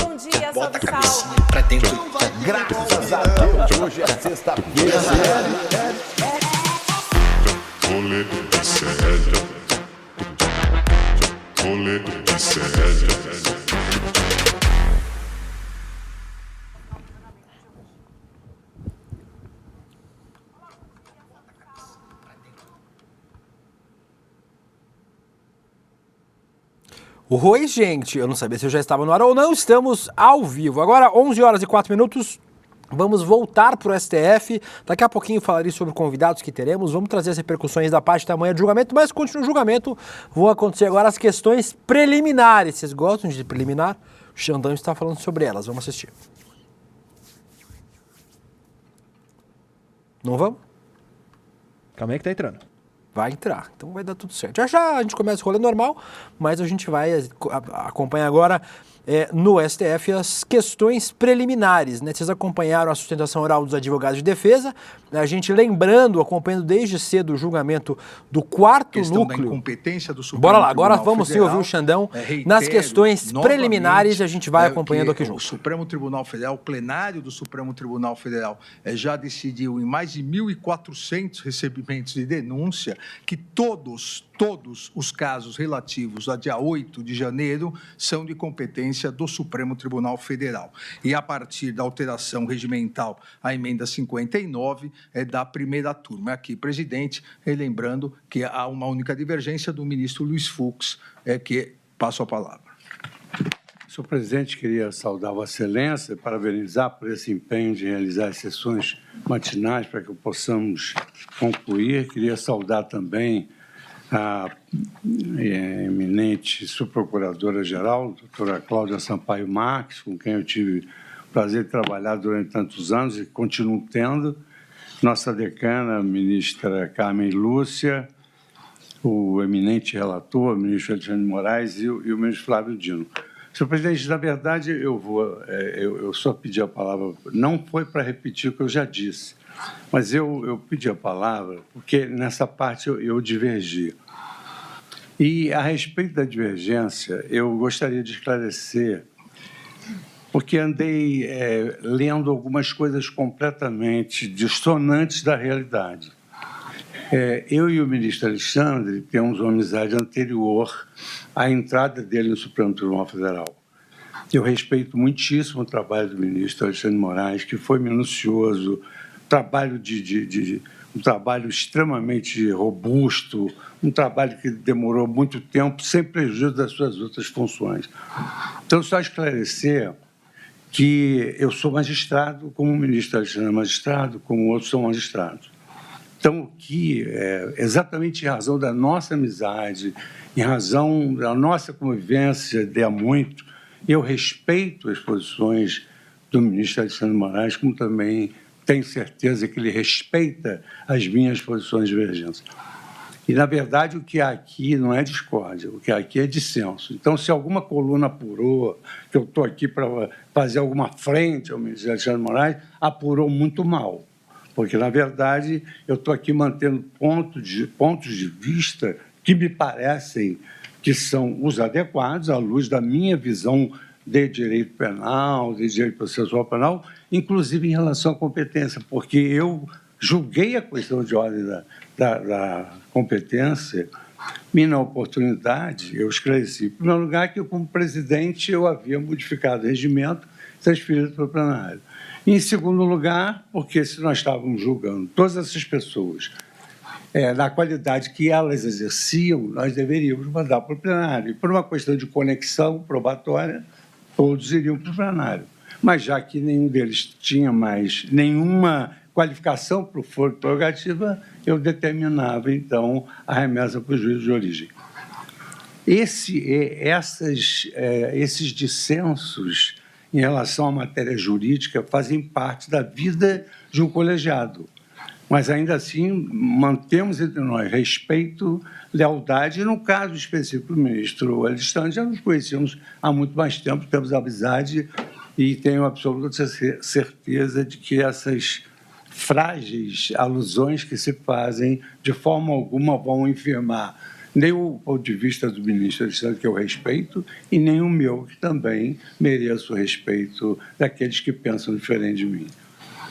bom dia, salve, salve. Pra dentro. Graças a Deus, hoje é sexta-feira. Rolê de sério. Rolê de sério. Oi, gente, eu não sabia se eu já estava no ar ou não, estamos ao vivo. Agora, 11 horas e 4 minutos, vamos voltar para o STF. Daqui a pouquinho falarei sobre convidados que teremos, vamos trazer as repercussões da parte da manhã de julgamento, mas continua o julgamento, vão acontecer agora as questões preliminares. Vocês gostam de preliminar? O Xandão está falando sobre elas, vamos assistir. Não vamos? Calma aí que tá entrando. Vai entrar, então vai dar tudo certo. Já já a gente começa o rolê normal, mas a gente vai acompanhar agora no STF as questões preliminares, né? Vocês acompanharam a sustentação oral dos advogados de defesa, a gente lembrando, acompanhando desde cedo o julgamento do quarto núcleo. Da incompetência do Supremo Bora lá, agora vamos sim ouvir o Xandão nas questões preliminares, a gente vai acompanhando aqui junto. O Supremo Tribunal Federal, o plenário do Supremo Tribunal Federal já decidiu em mais de 1.400 recebimentos de denúncia que todos os casos relativos a dia 8 de janeiro são de competência do Supremo Tribunal Federal. E a partir da alteração regimental, a emenda 59 é da primeira turma. Aqui, presidente, lembrando que há uma única divergência do ministro Luiz Fux, que passo a palavra. Senhor presidente, queria saudar Vossa Excelência e parabenizar por esse empenho de realizar as sessões matinais para que possamos concluir. Queria saudar também a eminente subprocuradora-geral, doutora Cláudia Sampaio Marques, com quem eu tive o prazer de trabalhar durante tantos anos e continuo tendo, nossa decana, a ministra Carmen Lúcia, o eminente relator, o ministro Alexandre de Moraes e o ministro Flávio Dino. Senhor presidente, na verdade, eu só pedi a palavra, não foi para repetir o que eu já disse, mas eu pedi a palavra porque nessa parte eu divergi. E, a respeito da divergência, eu gostaria de esclarecer, porque andei lendo algumas coisas completamente dissonantes da realidade. Eu e o ministro Alexandre temos uma amizade anterior à entrada dele no Supremo Tribunal Federal. Eu respeito muitíssimo o trabalho do ministro Alexandre de Moraes, que foi minucioso, um trabalho extremamente robusto, um trabalho que demorou muito tempo, sem prejuízo das suas outras funções. Então, só esclarecer que eu sou magistrado, como o ministro Alexandre é magistrado, como outros são magistrados. Então, que exatamente em razão da nossa amizade, em razão da nossa convivência de há muito, eu respeito as posições do ministro Alexandre de Moraes, como também tenho certeza que ele respeita as minhas posições divergentes. E, na verdade, o que há aqui não é discórdia, o que há aqui é dissenso. Então, se alguma coluna apurou, que eu estou aqui para fazer alguma frente ao ministro Alexandre de Moraes, apurou muito mal. Porque, na verdade, eu estou aqui mantendo pontos de vista que me parecem que são os adequados à luz da minha visão de direito penal, de direito processual penal, inclusive em relação à competência, porque eu julguei a questão de ordem da competência e, na oportunidade, eu esclareci, em primeiro lugar, que, como presidente, eu havia modificado o regimento transferido para o plenário. Em segundo lugar, porque se nós estávamos julgando todas essas pessoas na qualidade que elas exerciam, nós deveríamos mandar para o plenário. E por uma questão de conexão probatória, todos iriam para o plenário. Mas já que nenhum deles tinha mais nenhuma qualificação para o foro de prerrogativa, eu determinava, então, a remessa para o juízo de origem. Esses dissensos em relação à matéria jurídica fazem parte da vida de um colegiado. Mas, ainda assim, mantemos entre nós respeito, lealdade, e, no caso específico do ministro Alexandre, já nos conhecemos há muito mais tempo, temos amizade e tenho absoluta certeza de que essas frágeis alusões que se fazem, de forma alguma, vão infirmar nem o ponto de vista do ministro Alexandre, que eu respeito, e nem o meu, que também mereço o respeito daqueles que pensam diferente de mim.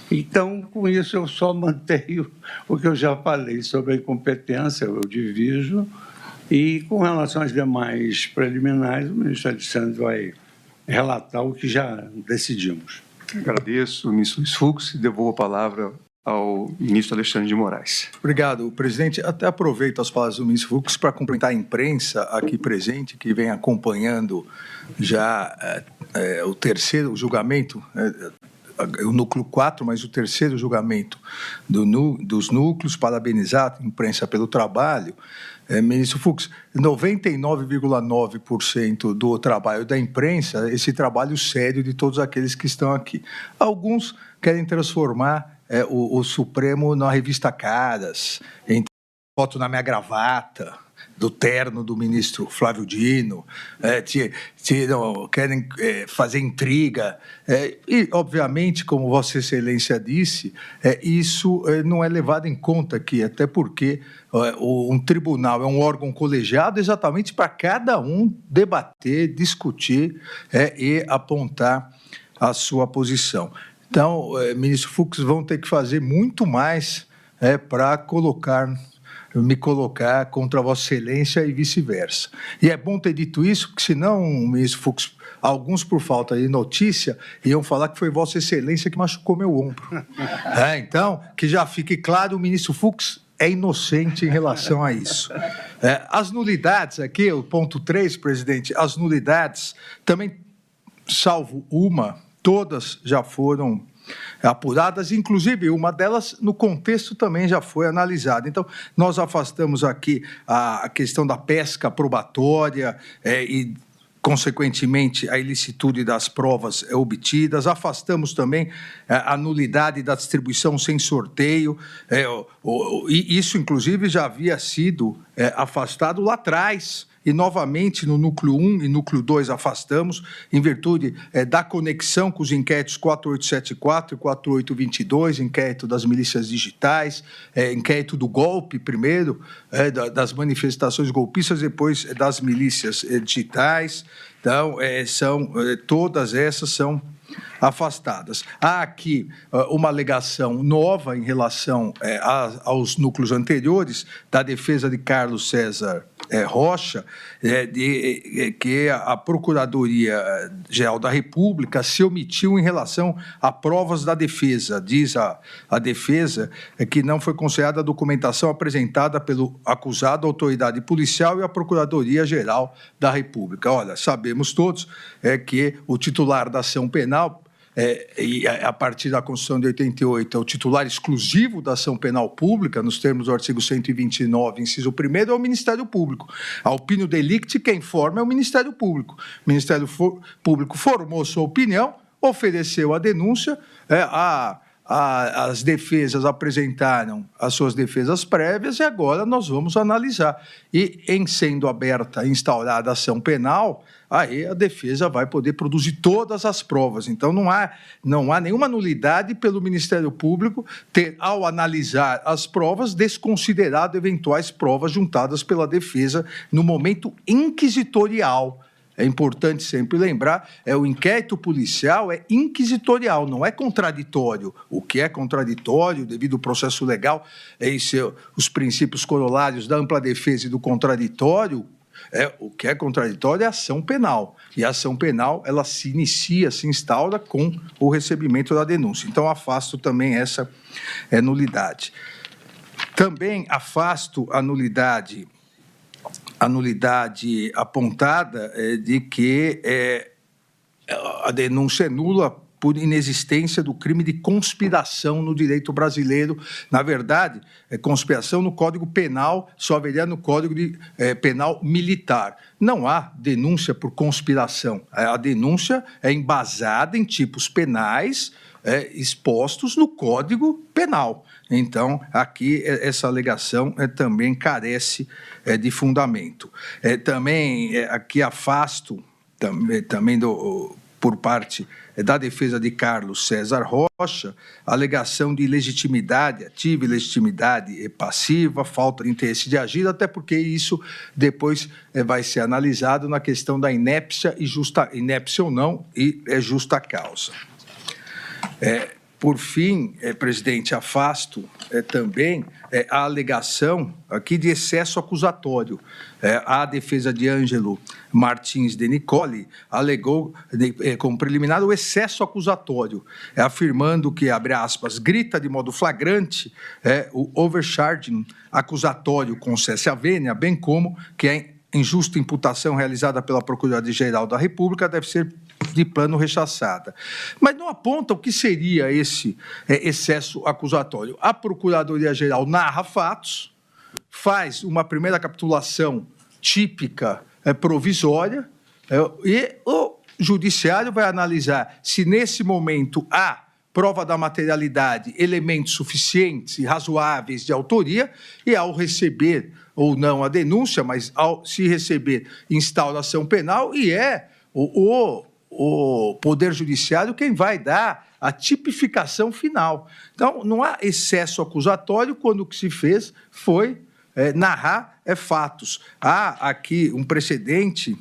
Então, com isso, eu só mantenho o que eu já falei sobre a incompetência, eu divido, e com relação às demais preliminares, o ministro Alexandre vai relatar o que já decidimos. Agradeço, ministro Luiz Fux, e devolvo a palavra ao ministro Alexandre de Moraes. Obrigado, presidente. Até aproveito as palavras do ministro Fux para cumprimentar a imprensa aqui presente, que vem acompanhando já o terceiro julgamento, o núcleo 4, mas o terceiro julgamento dos núcleos. Parabenizar a imprensa pelo trabalho. Ministro Fux, 99,9% do trabalho da imprensa, esse trabalho sério de todos aqueles que estão aqui. Alguns querem transformar o Supremo na revista Caras, em foto na minha gravata, do terno do ministro Flávio Dino, querem fazer intriga. E, obviamente, como Vossa Excelência disse, isso não é levado em conta aqui, até porque um tribunal é um órgão colegiado exatamente para cada um debater, discutir e apontar a sua posição. Então, ministro Fux, vão ter que fazer muito mais para me colocar contra Vossa Excelência e vice-versa. E é bom ter dito isso, porque senão, ministro Fux, alguns, por falta de notícia, iam falar que foi Vossa Excelência que machucou meu ombro. Então, que já fique claro, o ministro Fux é inocente em relação a isso. As nulidades aqui, o ponto 3, presidente, as nulidades, também, salvo uma, todas já foram apuradas, inclusive uma delas no contexto também já foi analisada. Então, nós afastamos aqui a questão da pesca probatória e, consequentemente, a ilicitude das provas obtidas, afastamos também a nulidade da distribuição sem sorteio, e isso, inclusive, já havia sido afastado lá atrás. E, novamente, no núcleo 1 e núcleo 2 afastamos, em virtude da conexão com os inquéritos 4874 e 4822, inquérito das milícias digitais, inquérito do golpe, primeiro, das manifestações golpistas, depois das milícias digitais. Então, todas essas são afastadas. Há aqui uma alegação nova em relação aos núcleos anteriores, da defesa de Carlos César Rocha, que a Procuradoria-Geral da República se omitiu em relação a provas da defesa. Diz a defesa que não foi considerada a documentação apresentada pelo acusado, a autoridade policial e a Procuradoria-Geral da República. Olha, sabemos todos que o titular da ação penal, e a partir da Constituição de 88, é o titular exclusivo da ação penal pública, nos termos do artigo 129, inciso 1º, é o Ministério Público. A opinião delicti, quem forma é o Ministério Público. O Ministério Público formou sua opinião, ofereceu a denúncia, as defesas apresentaram as suas defesas prévias e agora nós vamos analisar. E, em sendo aberta, instaurada a ação penal, aí a defesa vai poder produzir todas as provas. Então, não há nenhuma nulidade pelo Ministério Público ter, ao analisar as provas, desconsiderado eventuais provas juntadas pela defesa no momento inquisitorial. É importante sempre lembrar, o inquérito policial é inquisitorial, não é contraditório. O que é contraditório, devido ao processo legal, os princípios corolários da ampla defesa e do contraditório, o que é contraditório é a ação penal. E a ação penal, ela se inicia, se instaura com o recebimento da denúncia. Então, afasto também essa nulidade. Também afasto a nulidade apontada de que a denúncia é nula por inexistência do crime de conspiração no direito brasileiro. Na verdade, conspiração no Código Penal só haveria no Código Penal Militar. Não há denúncia por conspiração. A denúncia é embasada em tipos penais expostos no Código Penal. Então, aqui, essa alegação também carece de fundamento. Também, aqui afasto também por parte da defesa de Carlos César Rocha, alegação de legitimidade ativa e legitimidade passiva, falta de interesse de agir, até porque isso depois vai ser analisado na questão da inépcia e inépcia ou não, e justa causa. Por fim, presidente, afasto também a alegação aqui de excesso acusatório. A defesa de Ângelo Martins de Nicoli alegou, como preliminar, o excesso acusatório, afirmando que, abre aspas, grita de modo flagrante o overcharging acusatório com cessa vênia, bem como que a injusta imputação realizada pela Procuradoria-Geral da República deve ser de plano rechaçada. Mas não aponta o que seria esse excesso acusatório. A Procuradoria-Geral narra fatos, faz uma primeira capitulação típica provisória e o Judiciário vai analisar se nesse momento há prova da materialidade, elementos suficientes e razoáveis de autoria, e ao receber ou não a denúncia, mas ao se receber instauração penal, e o Poder Judiciário quem vai dar a tipificação final. Então, não há excesso acusatório quando o que se fez foi narrar fatos. Há aqui um precedente,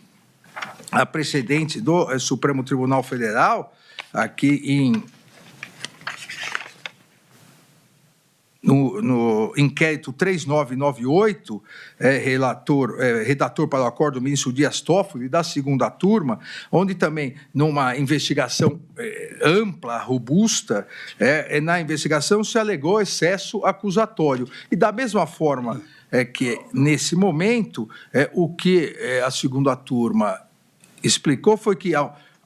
a precedente do Supremo Tribunal Federal, aqui no inquérito 3998, redator para o acordo do ministro Dias Toffoli, da segunda turma, onde também, numa investigação ampla, robusta, na investigação se alegou excesso acusatório. E da mesma forma que, nesse momento, o que a segunda turma explicou foi que,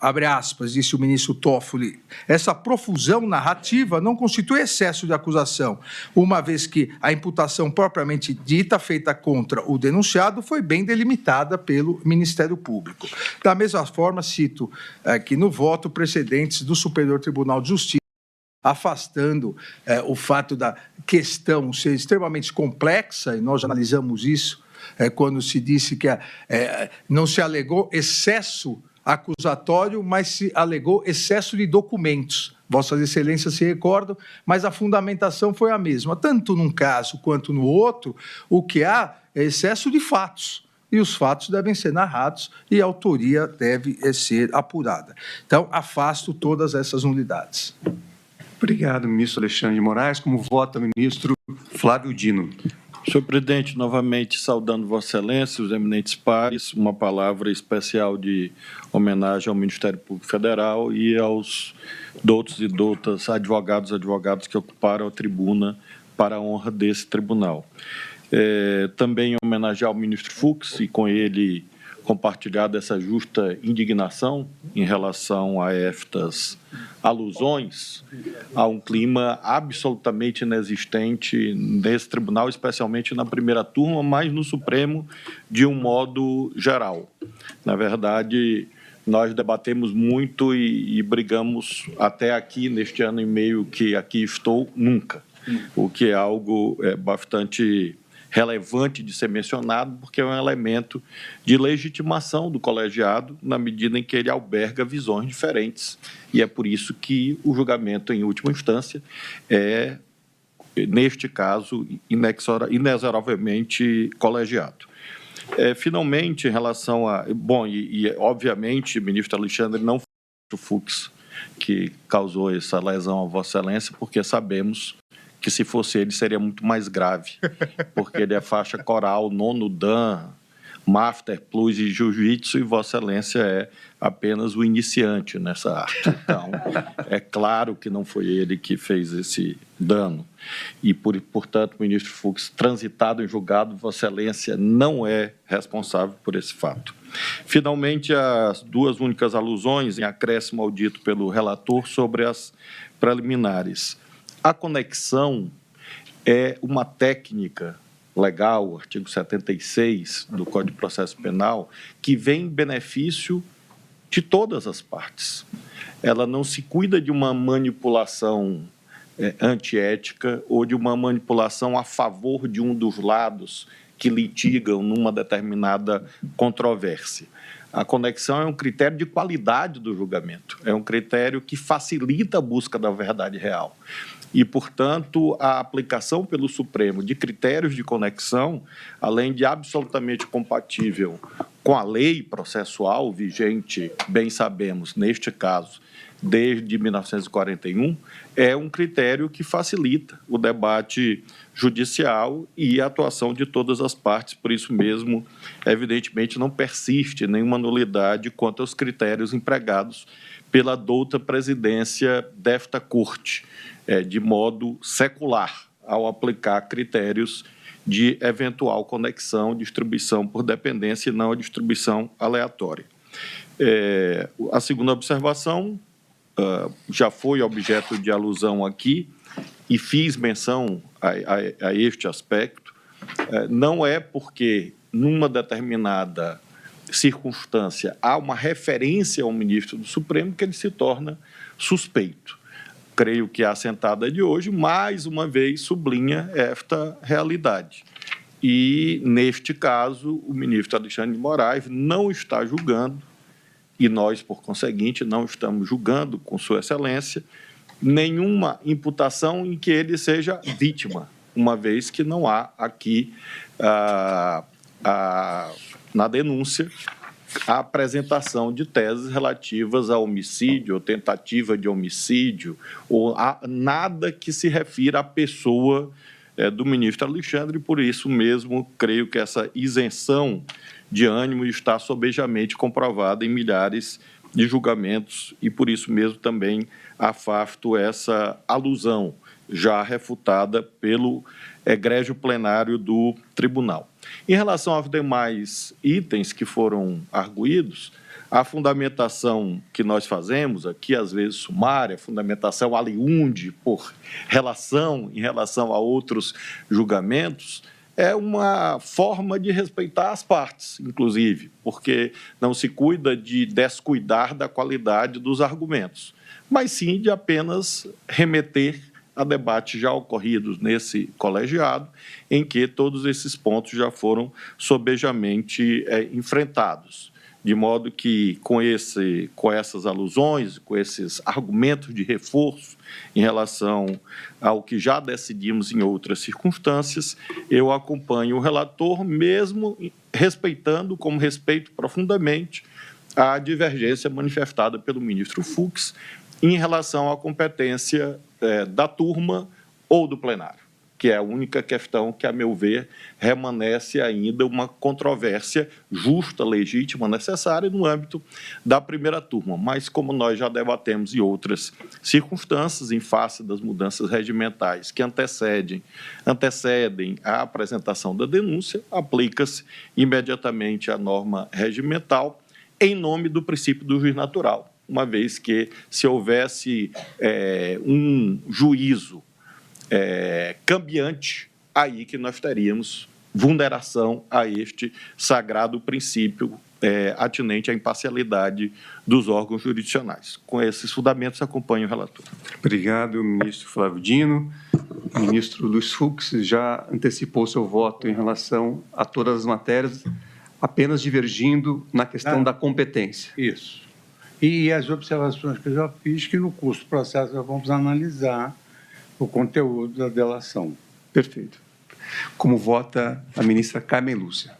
abre aspas, disse o ministro Toffoli, essa profusão narrativa não constitui excesso de acusação, uma vez que a imputação propriamente dita, feita contra o denunciado, foi bem delimitada pelo Ministério Público. Da mesma forma, cito aqui no voto precedentes do Superior Tribunal de Justiça, afastando o fato da questão ser extremamente complexa, e nós analisamos isso quando se disse que não se alegou excesso acusatório, mas se alegou excesso de documentos. Vossas Excelências se recordam, mas a fundamentação foi a mesma. Tanto num caso quanto no outro, o que há é excesso de fatos. E os fatos devem ser narrados e a autoria deve ser apurada. Então, afasto todas essas nulidades. Obrigado, ministro Alexandre de Moraes. Como vota o ministro Flávio Dino? Senhor presidente, novamente saudando Vossa Excelência, os eminentes pares, uma palavra especial de homenagem ao Ministério Público Federal e aos doutos e doutas advogados que ocuparam a tribuna para a honra desse tribunal. Também homenagear o ministro Fux e com ele compartilhar dessa justa indignação em relação a estas alusões a um clima absolutamente inexistente nesse tribunal, especialmente na primeira turma, mas no Supremo de um modo geral. Na verdade, nós debatemos muito e brigamos até aqui, neste ano e meio que aqui estou, nunca, o que é algo bastante relevante de ser mencionado, porque é um elemento de legitimação do colegiado, na medida em que ele alberga visões diferentes. E é por isso que o julgamento, em última instância, é, neste caso, inexoravelmente colegiado. Finalmente, em relação a... Bom, obviamente, ministro Alexandre, não foi o Fux que causou essa lesão a Vossa Excelência, porque sabemos que se fosse ele seria muito mais grave, porque ele é faixa coral, nono dan, Master Plus e Jiu-Jitsu, e Vossa Excelência é apenas o iniciante nessa arte. Então, é claro que não foi ele que fez esse dano. E, portanto, o ministro Fux, transitado em julgado, Vossa Excelência não é responsável por esse fato. Finalmente, as duas únicas alusões em acréscimo ao dito pelo relator sobre as preliminares. A conexão é uma técnica legal, o artigo 76 do Código de Processo Penal, que vem em benefício de todas as partes. Ela não se cuida de uma manipulação antiética ou de uma manipulação a favor de um dos lados que litigam numa determinada controvérsia. A conexão é um critério de qualidade do julgamento, é um critério que facilita a busca da verdade real. E, portanto, a aplicação pelo Supremo de critérios de conexão, além de absolutamente compatível com a lei processual vigente, bem sabemos, neste caso, desde 1941, é um critério que facilita o debate judicial e a atuação de todas as partes. Por isso mesmo, evidentemente, não persiste nenhuma nulidade quanto aos critérios empregados pela douta presidência desta Corte, de modo secular, ao aplicar critérios de eventual conexão, distribuição por dependência e não a distribuição aleatória. A segunda observação já foi objeto de alusão aqui e fiz menção a este aspecto. Não é porque, numa determinada circunstância, há uma referência ao ministro do Supremo que ele se torna suspeito. Creio que a sentada de hoje, mais uma vez, sublinha esta realidade. E, neste caso, o ministro Alexandre de Moraes não está julgando, e nós, por conseguinte, não estamos julgando, com Sua Excelência, nenhuma imputação em que ele seja vítima, uma vez que não há aqui, na denúncia, a apresentação de teses relativas a homicídio ou tentativa de homicídio, ou a nada que se refira à pessoa do ministro Alexandre, e por isso mesmo creio que essa isenção de ânimo está sobejamente comprovada em milhares de julgamentos e por isso mesmo também afasto essa alusão já refutada pelo egrégio plenário do tribunal. Em relação aos demais itens que foram arguídos, a fundamentação que nós fazemos aqui, às vezes sumária, fundamentação aliunde por em relação a outros julgamentos, é uma forma de respeitar as partes, inclusive, porque não se cuida de descuidar da qualidade dos argumentos, mas sim de apenas remeter a debates já ocorridos nesse colegiado, em que todos esses pontos já foram sobejamente enfrentados. De modo que, com essas alusões, com esses argumentos de reforço em relação ao que já decidimos em outras circunstâncias, eu acompanho o relator, mesmo respeitando, como respeito profundamente, a divergência manifestada pelo ministro Fux em relação à competência da turma ou do plenário, que é a única questão que, a meu ver, remanesce ainda uma controvérsia justa, legítima, necessária no âmbito da primeira turma. Mas, como nós já debatemos em outras circunstâncias, em face das mudanças regimentais que antecedem a apresentação da denúncia, aplica-se imediatamente a norma regimental em nome do princípio do juiz natural, uma vez que, se houvesse um juízo cambiante, aí que nós teríamos vulneração a este sagrado princípio atinente à imparcialidade dos órgãos jurisdicionais. Com esses fundamentos, acompanho o relator. Obrigado, ministro Flávio Dino. O ministro Luiz Fux já antecipou seu voto em relação a todas as matérias, apenas divergindo na questão da competência. Isso. E as observações que eu já fiz, que no curso do processo nós vamos analisar o conteúdo da delação. Perfeito. Como vota a ministra Carmen Lúcia?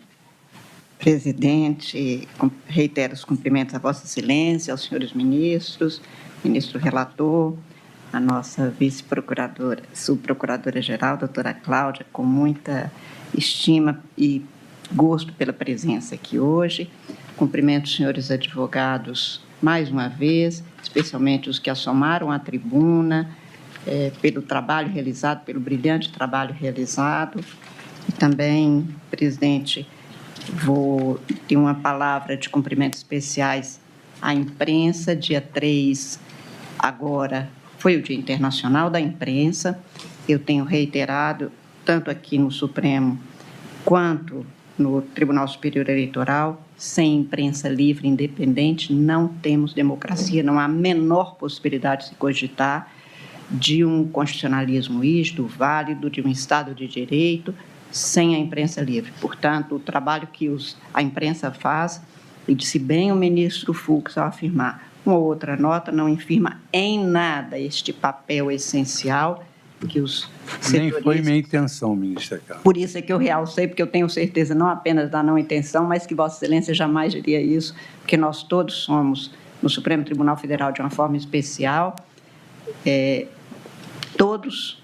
Presidente, reitero os cumprimentos a Vossa Excelência, aos senhores ministros, ministro relator, a nossa vice-procuradora, subprocuradora-geral, doutora Cláudia, com muita estima e gosto pela presença aqui hoje. Cumprimento os senhores advogados mais uma vez, especialmente os que assomaram à tribuna, pelo trabalho realizado, pelo brilhante trabalho realizado. E também, presidente, vou ter uma palavra de cumprimentos especiais à imprensa. Dia 3, agora, foi o Dia Internacional da Imprensa. Eu tenho reiterado, tanto aqui no Supremo quanto no Tribunal Superior Eleitoral, sem imprensa livre e independente, não temos democracia, não há a menor possibilidade de se cogitar de um constitucionalismo rígido, válido, de um Estado de Direito, sem a imprensa livre. Portanto, o trabalho que a imprensa faz E disse bem o ministro Fux ao afirmar: uma outra nota não infirma em nada este papel essencial que os Nem setores... foi minha intenção, ministra Carla. Por isso é que eu realcei, porque eu tenho certeza não apenas da não intenção, mas que Vossa Excelência jamais diria isso, porque nós todos somos, no Supremo Tribunal Federal, de uma forma especial, todos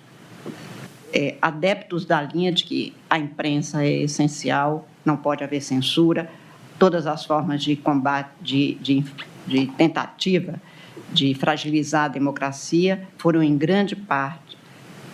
adeptos da linha de que a imprensa é essencial, não pode haver censura, todas as formas de combate, de tentativa de fragilizar a democracia foram, em grande parte,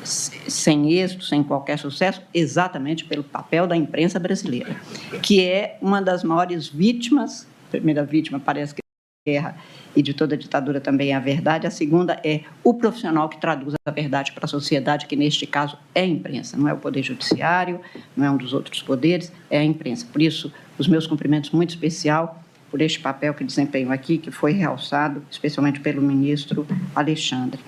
sem êxito, sem qualquer sucesso, exatamente pelo papel da imprensa brasileira, que é uma das maiores vítimas. A primeira vítima parece que é a guerra e de toda a ditadura também é a verdade. A segunda é o profissional que traduz a verdade para a sociedade, que neste caso é a imprensa, não é o Poder Judiciário, não é um dos outros poderes, é a imprensa. Por isso, os meus cumprimentos muito especial por este papel que desempenho aqui, que foi realçado especialmente pelo ministro Alexandre.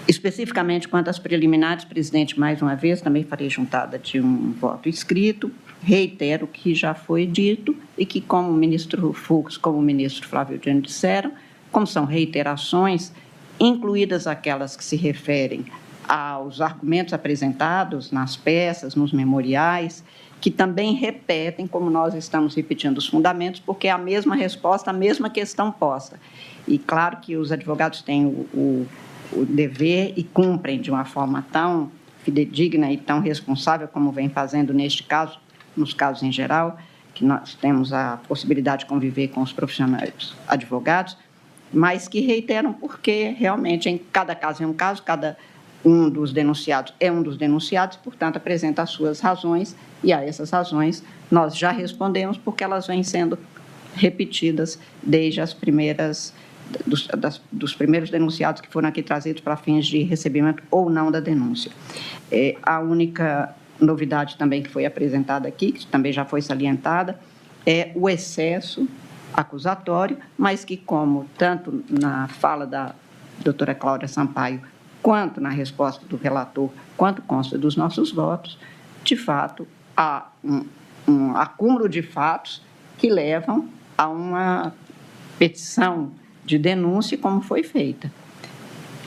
Especificamente quanto às preliminares, presidente, mais uma vez, também farei juntada de um voto escrito, reitero o que já foi dito e que, como o ministro Fux, como o ministro Flávio Dino disseram, como são reiterações, incluídas aquelas que se referem aos argumentos apresentados nas peças, nos memoriais, que também repetem, como nós estamos repetindo os fundamentos, porque é a mesma resposta, a mesma questão posta. E claro que os advogados têm o dever e cumprem de uma forma tão fidedigna e tão responsável como vem fazendo neste caso, nos casos em geral, que nós temos a possibilidade de conviver com os profissionais advogados, mas que reiteram porque realmente em cada caso é um caso, cada um dos denunciados é um dos denunciados, portanto apresenta as suas razões e a essas razões nós já respondemos porque elas vêm sendo repetidas desde as primeiras dos primeiros denunciados que foram aqui trazidos para fins de recebimento ou não da denúncia. A única novidade também que foi apresentada aqui, que também já foi salientada, é o excesso acusatório, mas que, como tanto na fala da doutora Cláudia Sampaio, quanto na resposta do relator, quanto consta dos nossos votos, de fato, há um acúmulo de fatos que levam a uma petição de denúncia, como foi feita.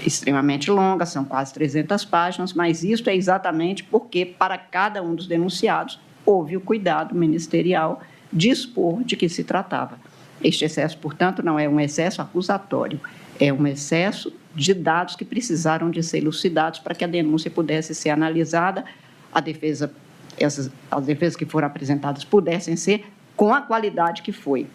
Extremamente longa, são quase 300 páginas, mas isso é exatamente porque, para cada um dos denunciados, houve o cuidado ministerial de expor de que se tratava. Este excesso, portanto, não é um excesso acusatório, é um excesso de dados que precisaram de ser elucidados para que a denúncia pudesse ser analisada, as defesas que foram apresentadas pudessem ser com a qualidade que foi.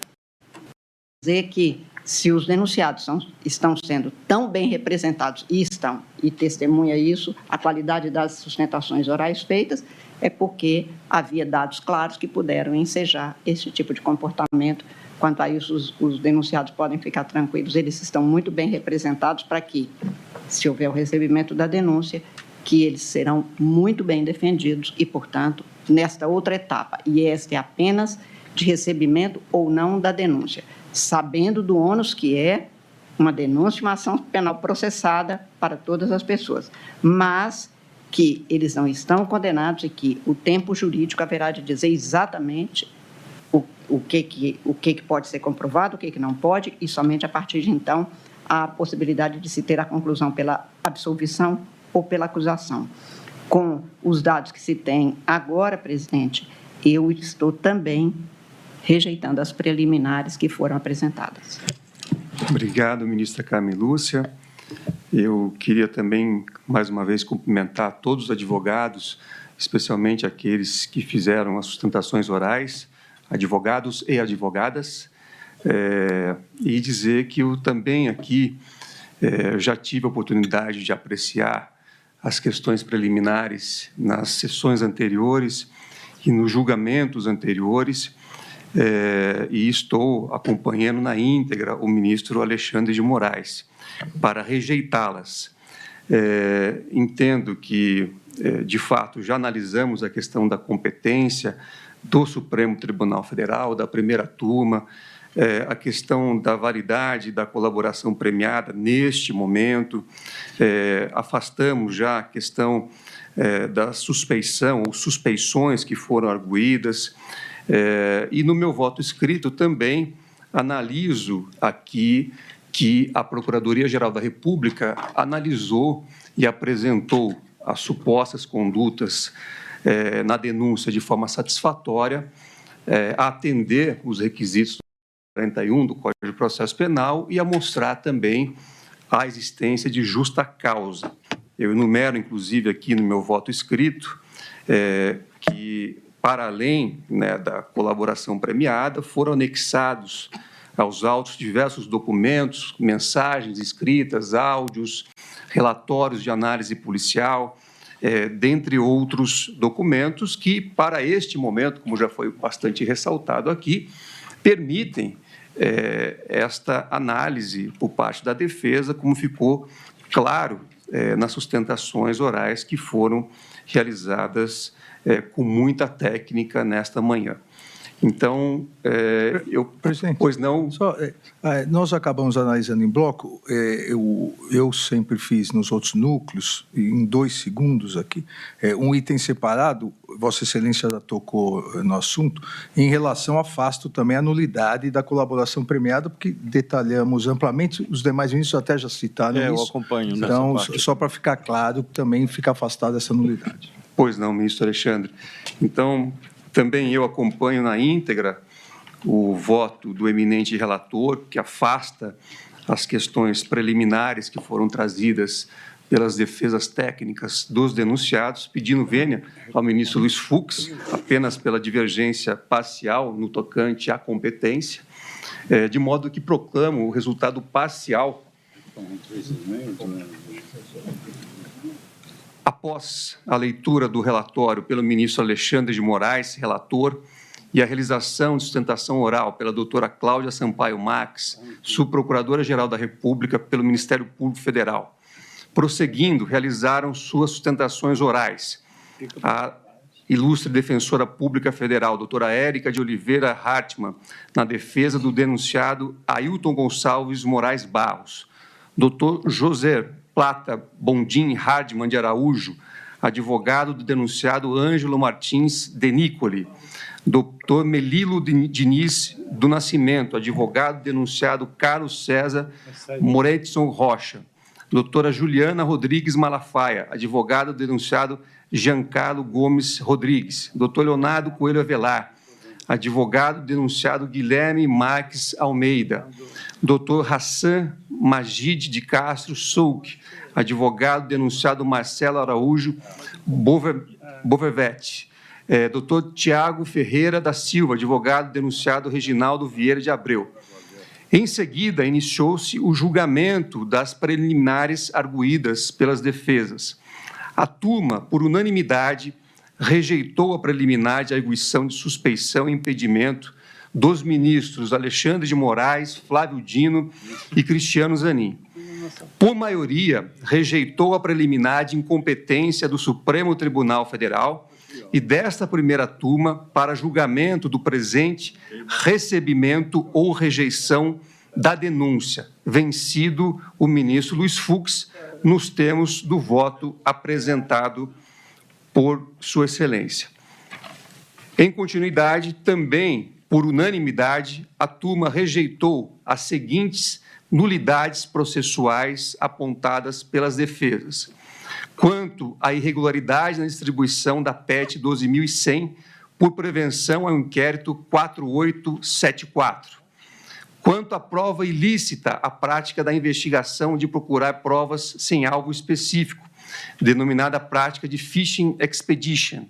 Dizer que, se os denunciados estão sendo tão bem representados, e testemunha isso, a qualidade das sustentações orais feitas, é porque havia dados claros que puderam ensejar esse tipo de comportamento. Quanto a isso, os denunciados podem ficar tranquilos, eles estão muito bem representados para que, se houver o recebimento da denúncia, que eles serão muito bem defendidos e, portanto, nesta outra etapa, e esta é apenas de recebimento ou não da denúncia, sabendo do ônus que é uma denúncia, uma ação penal processada para todas as pessoas, mas que eles não estão condenados e que o tempo jurídico haverá de dizer exatamente o que pode ser comprovado, o que não pode, e somente a partir de então a possibilidade de se ter a conclusão pela absolvição ou pela acusação. Com os dados que se tem agora, presidente, eu estou também rejeitando as preliminares que foram apresentadas. Obrigado, ministra Carmen Lúcia. Eu queria também, mais uma vez, cumprimentar todos os advogados, especialmente aqueles que fizeram as sustentações orais, advogados e advogadas, e dizer que eu também aqui já tive a oportunidade de apreciar as questões preliminares nas sessões anteriores e nos julgamentos anteriores, e estou acompanhando na íntegra o ministro Alexandre de Moraes para rejeitá-las. Entendo que, de fato, já analisamos a questão da competência do Supremo Tribunal Federal, da primeira turma, a questão da validade da colaboração premiada neste momento, afastamos já a questão da suspeição ou suspeições que foram arguídas, E no meu voto escrito também analiso aqui que a Procuradoria-Geral da República analisou e apresentou as supostas condutas na denúncia de forma satisfatória, a atender os requisitos do 41 do Código de Processo Penal e a mostrar também a existência de justa causa. Eu enumero, inclusive, aqui no meu voto escrito, que, para além, né, da colaboração premiada, foram anexados aos autos diversos documentos, mensagens escritas, áudios, relatórios de análise policial, dentre outros documentos que, para este momento, como já foi bastante ressaltado aqui, permitem esta análise por parte da defesa, como ficou claro nas sustentações orais que foram realizadas com muita técnica nesta manhã. Então, Presidente, pois não... Nós acabamos analisando em bloco, eu sempre fiz nos outros núcleos, em 2 segundos aqui, um item separado, Vossa Excelência já tocou no assunto, em relação, afasto também a nulidade da colaboração premiada, porque detalhamos amplamente, os demais ministros até já citaram isso. Eu acompanho nessa Então, parte. só para ficar claro, também fica afastada essa nulidade. Pois não, ministro Alexandre. Então, também eu acompanho na íntegra o voto do eminente relator, que afasta as questões preliminares que foram trazidas pelas defesas técnicas dos denunciados, pedindo vênia ao ministro Luiz Fux, apenas pela divergência parcial no tocante à competência, de modo que proclamo o resultado parcial. Após a leitura do relatório pelo ministro Alexandre de Moraes, relator, e a realização de sustentação oral pela doutora Cláudia Sampaio Marques, subprocuradora-geral da República pelo Ministério Público Federal. Prosseguindo, realizaram suas sustentações orais a ilustre defensora pública federal, doutora Érica de Oliveira Hartmann, na defesa do denunciado Ailton Gonçalves Moraes Barros, doutor José Plata Bondim Hardman de Araújo, advogado do denunciado Ângelo Martins Denicoli, doutor Melilo Diniz do Nascimento, advogado do denunciado Carlos César Moretson Rocha, doutora Juliana Rodrigues Malafaia, advogada do denunciado Giancarlo Gomes Rodrigues, doutor Leonardo Coelho Avelar, advogado do denunciado Guilherme Marques Almeida, doutor Hassan Magid de Castro Souk, advogado do denunciado Marcelo Araújo Bovevete, doutor Tiago Ferreira da Silva, advogado do denunciado Reginaldo Vieira de Abreu. Em seguida, iniciou-se o julgamento das preliminares arguídas pelas defesas. A turma, por unanimidade, rejeitou a preliminar de arguição de suspeição e impedimento dos ministros Alexandre de Moraes, Flávio Dino e Cristiano Zanin. Por maioria, rejeitou a preliminar de incompetência do Supremo Tribunal Federal e desta primeira turma para julgamento do presente recebimento ou rejeição da denúncia, vencido o ministro Luiz Fux, nos termos do voto apresentado por Sua Excelência. Em continuidade, também, por unanimidade, a turma rejeitou as seguintes nulidades processuais apontadas pelas defesas. Quanto à irregularidade na distribuição da PET 12.100 por prevenção ao inquérito 4874. Quanto à prova ilícita, a prática da investigação de procurar provas sem alvo específico, denominada prática de Fishing Expedition.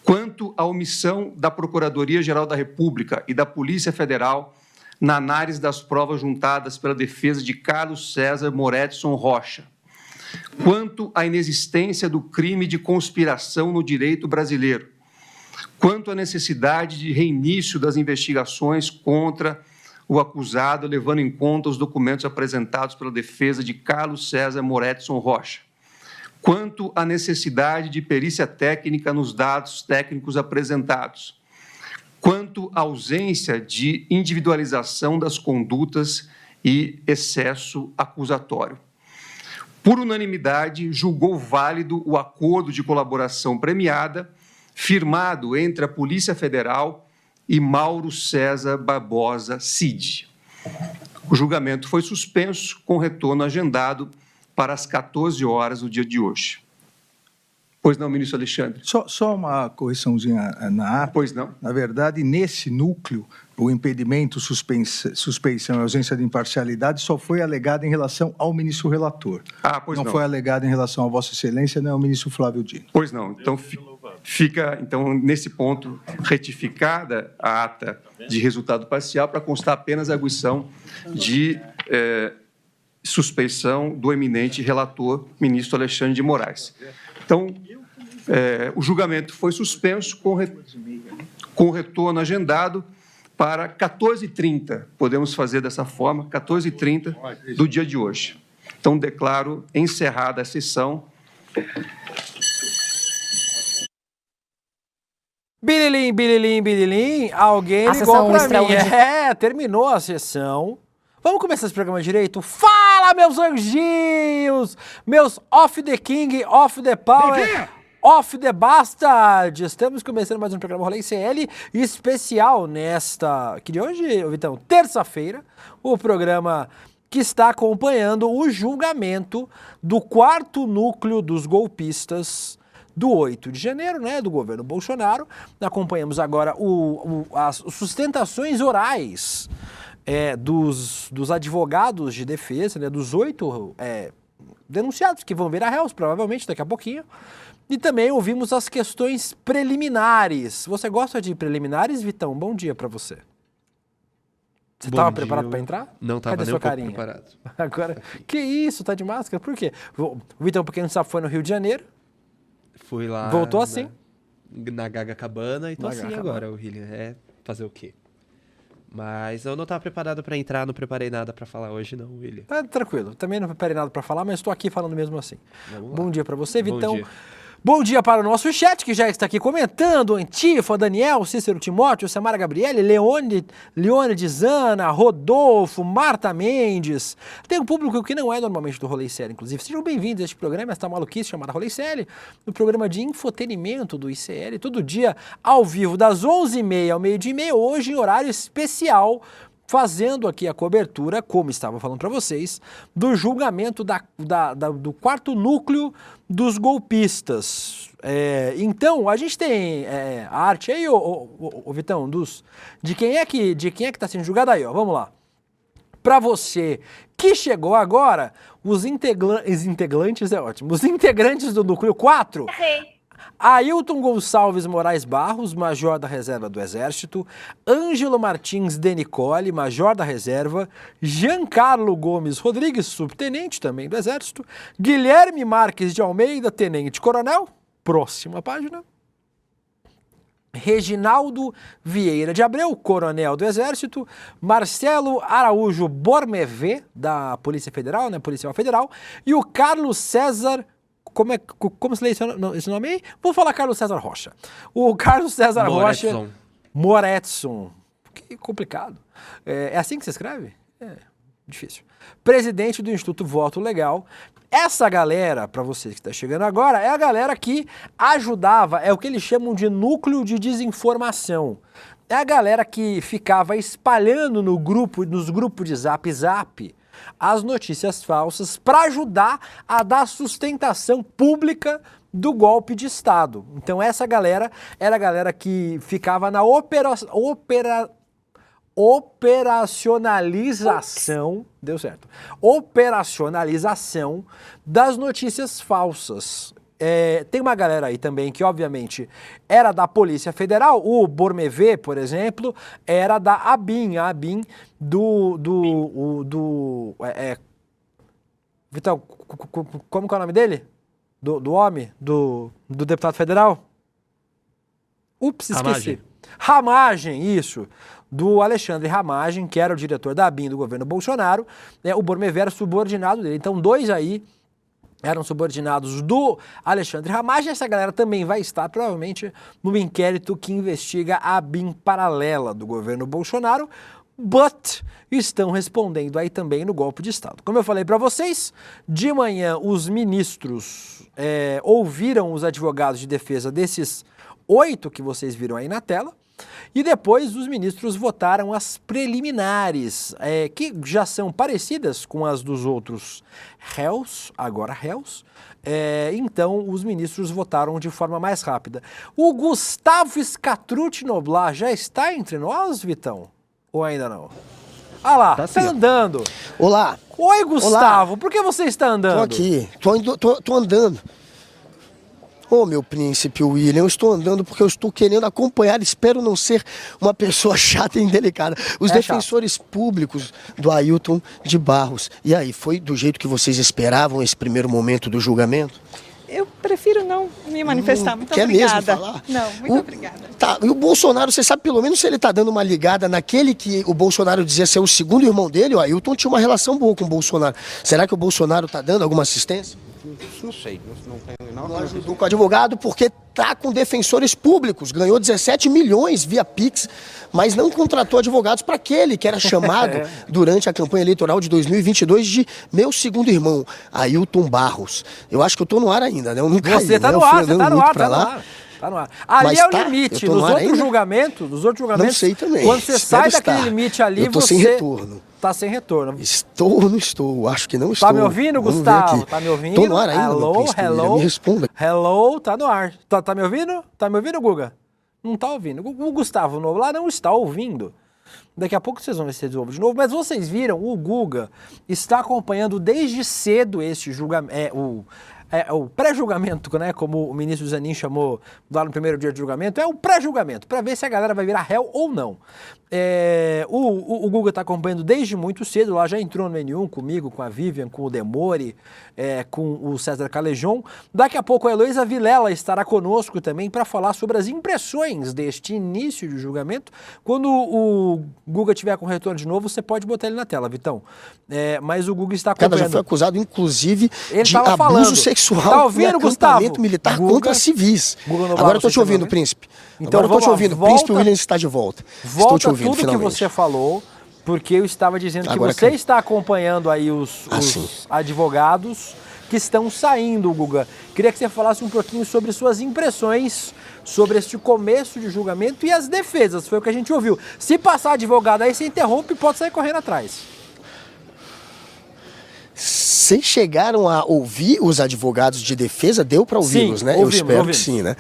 Quanto à omissão da Procuradoria-Geral da República e da Polícia Federal na análise das provas juntadas pela defesa de Carlos César Moretson Rocha. Quanto à inexistência do crime de conspiração no direito brasileiro. Quanto à necessidade de reinício das investigações contra o acusado, levando em conta os documentos apresentados pela defesa de Carlos César Moretson Rocha. Quanto à necessidade de perícia técnica nos dados técnicos apresentados. Quanto à ausência de individualização das condutas e excesso acusatório. Por unanimidade, julgou válido o acordo de colaboração premiada, firmado entre a Polícia Federal e Mauro César Barbosa Cid. O julgamento foi suspenso, com retorno agendado para as 14 horas do dia de hoje. Pois não, ministro Alexandre? Só uma correçãozinha na ata. Pois não. Na verdade, nesse núcleo, o impedimento, suspeição e ausência de imparcialidade só foi alegado em relação ao ministro relator. Pois não. Não foi alegado em relação a Vossa Excelência, nem ao ministro Flávio Dino. Pois não. Então, fica, nesse ponto, retificada a ata de resultado parcial para constar apenas a arguição de suspeição do eminente relator, ministro Alexandre de Moraes. Então, o julgamento foi suspenso com retorno agendado para 14h30. Podemos fazer dessa forma, 14h30 do dia de hoje. Então, declaro encerrada a sessão. Bililim, bililim, bililim, alguém ligou para mim. Terminou a sessão. Vamos começar esse programa direito? Fala, meus anjinhos! Meus off the king, off the power, off the bastard! Estamos começando mais um programa Rolê CL especial nesta... Que de hoje, Vitão? Terça-feira. O programa que está acompanhando o julgamento do 4º núcleo dos golpistas do 8 de janeiro, né, do governo Bolsonaro. Acompanhamos agora as sustentações orais dos advogados de defesa, né, dos 8 denunciados que vão virar réus, provavelmente, daqui a pouquinho. E também ouvimos as questões preliminares. Você gosta de preliminares, Vitão? Bom dia para você. Você estava preparado para entrar? Não estava nem um pouco preparado. Agora, que isso? Tá de máscara? Por quê? O Vitão, pra quem não sabe, foi no Rio de Janeiro. Fui lá. Voltou assim? Na Gaga Cabana e tô assim agora, William. Fazer o quê? Mas eu não estava preparado para entrar, não preparei nada para falar hoje não, William. Tá tranquilo, também não preparei nada para falar, mas estou aqui falando mesmo assim. Bom dia para você, Vitão. Bom dia. Bom dia para o nosso chat, que já está aqui comentando. Antifa, Daniel, Cícero Timóteo, Samara Gabriele, Leone Zana, Rodolfo, Marta Mendes. Tem um público que não é normalmente do Rolê CL, inclusive. Sejam bem-vindos a este programa, esta maluquice chamada Rolê CL, no programa de infotenimento do ICL, todo dia ao vivo, das 11h30 ao meio-dia e meia, hoje em horário especial, fazendo aqui a cobertura, como estava falando para vocês, do julgamento do 4º núcleo dos golpistas. Então, a gente tem a arte aí, ô Vitão, de quem é que está sendo julgado aí, ó, vamos lá. Para você que chegou agora, os integrantes é ótimo, os integrantes do núcleo 4... Ailton Gonçalves Moraes Barros, major da reserva do Exército, Ângelo Martins Denicoli, major da reserva, Giancarlo Gomes Rodrigues, subtenente também do Exército, Guilherme Marques de Almeida, tenente-coronel, próxima página, Reginaldo Vieira de Abreu, coronel do Exército, Marcelo Araújo Bormevé, da Polícia Federal, né, Policial Federal, e o Carlos César... Como se lê esse nome aí? Vou falar Carlos César Rocha. O Carlos César Rocha... Moretson. Que complicado. É assim que se escreve? Difícil. Presidente do Instituto Voto Legal. Essa galera, para vocês que estão chegando agora, é a galera que ajudava, é o que eles chamam de núcleo de desinformação. É a galera que ficava espalhando nos grupos de Zap, as notícias falsas para ajudar a dar sustentação pública do golpe de Estado. Então essa galera era a galera que ficava na operacionalização, deu certo, operacionalização das notícias falsas. Tem uma galera aí também que, obviamente, era da Polícia Federal. O Bormevé, por exemplo, era da ABIN. A ABIN Vitão, como que é o nome dele? Do homem? Do deputado federal? Ups, esqueci. Ramagem, isso. Do Alexandre Ramagem, que era o diretor da ABIN do governo Bolsonaro. O Bormevé era subordinado dele. Então, dois aí eram subordinados do Alexandre Ramagem. Essa galera também vai estar, provavelmente, no inquérito que investiga a ABIN paralela do governo Bolsonaro, but estão respondendo aí também no golpe de Estado. Como eu falei para vocês, de manhã os ministros ouviram os advogados de defesa desses 8 que vocês viram aí na tela. E depois os ministros votaram as preliminares, que já são parecidas com as dos outros réus, agora réus. Então os ministros votaram de forma mais rápida. O Gustavo Scatrucci Noblar já está entre nós, Vitão? Ou ainda não? Ah lá, tá andando. Olá. Oi, Gustavo, por que você está andando? Tô aqui, tô andando. Ô, meu príncipe William, eu estou andando porque eu estou querendo acompanhar, espero não ser uma pessoa chata e indelicada. Os defensores públicos do Ailton de Barros. E aí, foi do jeito que vocês esperavam esse primeiro momento do julgamento? Eu prefiro não me manifestar. Muito quer obrigada. Mesmo falar? Não, muito obrigada. Tá, e o Bolsonaro, você sabe pelo menos se ele tá dando uma ligada naquele que o Bolsonaro dizia ser o segundo irmão dele? O Ailton tinha uma relação boa com o Bolsonaro. Será que o Bolsonaro tá dando alguma assistência? Não sei, não tenho nada. Não ajudou com o advogado porque tá com defensores públicos, ganhou 17 milhões via Pix, mas não contratou advogados para aquele que era chamado durante a campanha eleitoral de 2022 de meu segundo irmão, Ailton Barros. Eu acho que eu tô no ar ainda, né? Eu não caí, você tá né? no ar, você tá no ar, tá no ar. Tá no ar. Ali mas é o limite. Nos outros julgamentos, não sei também. Quando você sai daquele limite ali, eu tô você sem retorno. Tá sem retorno. Estou ou não estou? Acho que não estou. Tá me ouvindo, Vamos Gustavo? Tá me ouvindo? Tô no ar ainda, hello, meu príncipe, hello. Me responda. Hello, tá no ar. Tá me ouvindo? Tá me ouvindo, Guga? Não tá ouvindo. O Gustavo Novo lá não está ouvindo. Daqui a pouco vocês vão ver se eles ouvem de novo. Mas vocês viram, o Guga está acompanhando desde cedo este julgamento. O pré-julgamento, né, como o ministro Zanin chamou lá no primeiro dia de julgamento, é o pré-julgamento, para ver se a galera vai virar réu ou não. O Guga está acompanhando desde muito cedo, lá já entrou no N1 comigo, com a Vivian, com o Demore, com o César Calejon. Daqui a pouco a Heloísa Vilela estará conosco também para falar sobre as impressões deste início de julgamento. Quando o Guga tiver com retorno de novo, você pode botar ele na tela, Vitão. Mas o Guga está acompanhando. Já foi acusado, inclusive, de abuso falando. Sexual tá ouvindo, e Gustavo? militar Guga, contra civis. Agora eu tô te ouvindo, príncipe. Então, agora eu tô te ouvindo. Príncipe William está de volta. Estou te ouvindo, tudo finalmente. Que você falou, porque eu estava dizendo que agora você está acompanhando aí os advogados que estão saindo, Guga. Queria que você falasse um pouquinho sobre suas impressões sobre este começo de julgamento e as defesas. Foi o que a gente ouviu. Se passar advogado aí, você interrompe e pode sair correndo atrás. Vocês chegaram a ouvir os advogados de defesa? Deu para ouvi-los, né? Eu espero que sim, né?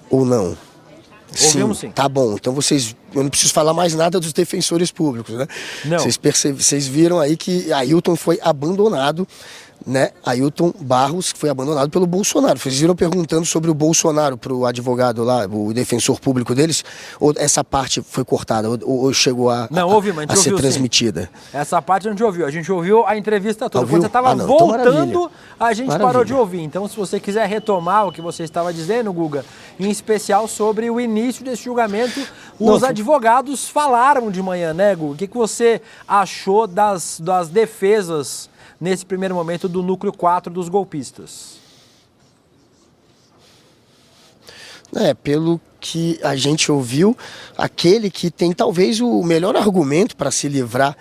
Ou não? Ouvimos sim. Tá bom, então eu não preciso falar mais nada dos defensores públicos, né? Não. Vocês viram aí que Ailton foi abandonado, né? Ailton Barros foi abandonado pelo Bolsonaro. Vocês viram perguntando sobre o Bolsonaro para o advogado lá, o defensor público deles? Ou essa parte foi cortada? Ou chegou a ser transmitida? Sim. Essa parte a gente ouviu. A gente ouviu a entrevista toda. Ouviu? Quando você estava voltando, a gente parou de ouvir. Então, se você quiser retomar o que você estava dizendo, Guga, em especial sobre o início desse julgamento, os advogados falaram de manhã, né, Guga? O que você achou das defesas nesse primeiro momento do núcleo 4 dos golpistas? Pelo que a gente ouviu, aquele que tem talvez o melhor argumento para se livrar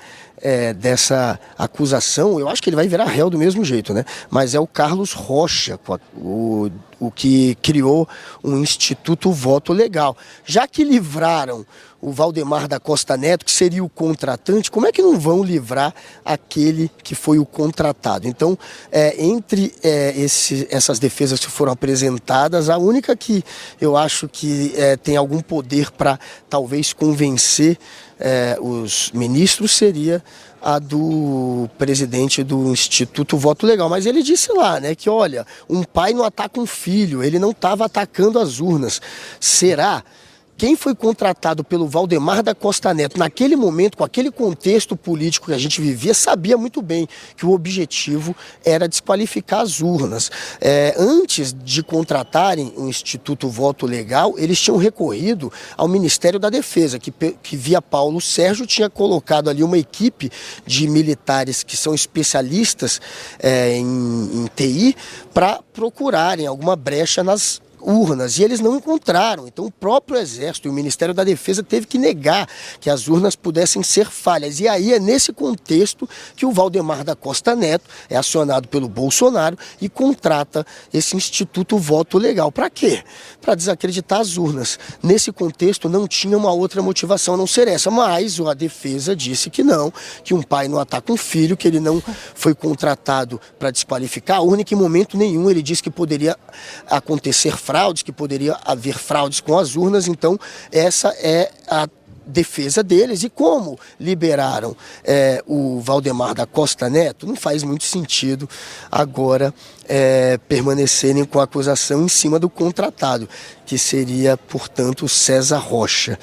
dessa acusação, eu acho que ele vai virar réu do mesmo jeito, né? Mas é o Carlos Rocha, o que criou um Instituto Voto Legal. Já que livraram o Valdemar da Costa Neto, que seria o contratante, como é que não vão livrar aquele que foi o contratado? Então, entre essas defesas que foram apresentadas, a única que eu acho que tem algum poder para talvez convencer os ministros seria a do presidente do Instituto Voto Legal. Mas ele disse lá, né, que olha, um pai não ataca um filho, ele não estava atacando as urnas. Será? Quem foi contratado pelo Valdemar da Costa Neto naquele momento, com aquele contexto político que a gente vivia, sabia muito bem que o objetivo era desqualificar as urnas. Antes de contratarem o Instituto Voto Legal, eles tinham recorrido ao Ministério da Defesa, que via Paulo Sérgio tinha colocado ali uma equipe de militares que são especialistas em TI para procurarem alguma brecha nas urnas, e eles não encontraram. Então o próprio Exército e o Ministério da Defesa teve que negar que as urnas pudessem ser falhas. E aí é nesse contexto que o Valdemar da Costa Neto é acionado pelo Bolsonaro e contrata esse Instituto Voto Legal. Para quê? Para desacreditar as urnas. Nesse contexto não tinha uma outra motivação a não ser essa, mas a defesa disse que não, que um pai não ataca um filho, que ele não foi contratado para desqualificar a urna, e que em momento nenhum ele disse que poderia acontecer fraudes, que poderia haver fraudes com as urnas. Então essa é a defesa deles. E como liberaram o Valdemar da Costa Neto, não faz muito sentido agora permanecerem com a acusação em cima do contratado, que seria, portanto, César Rocha.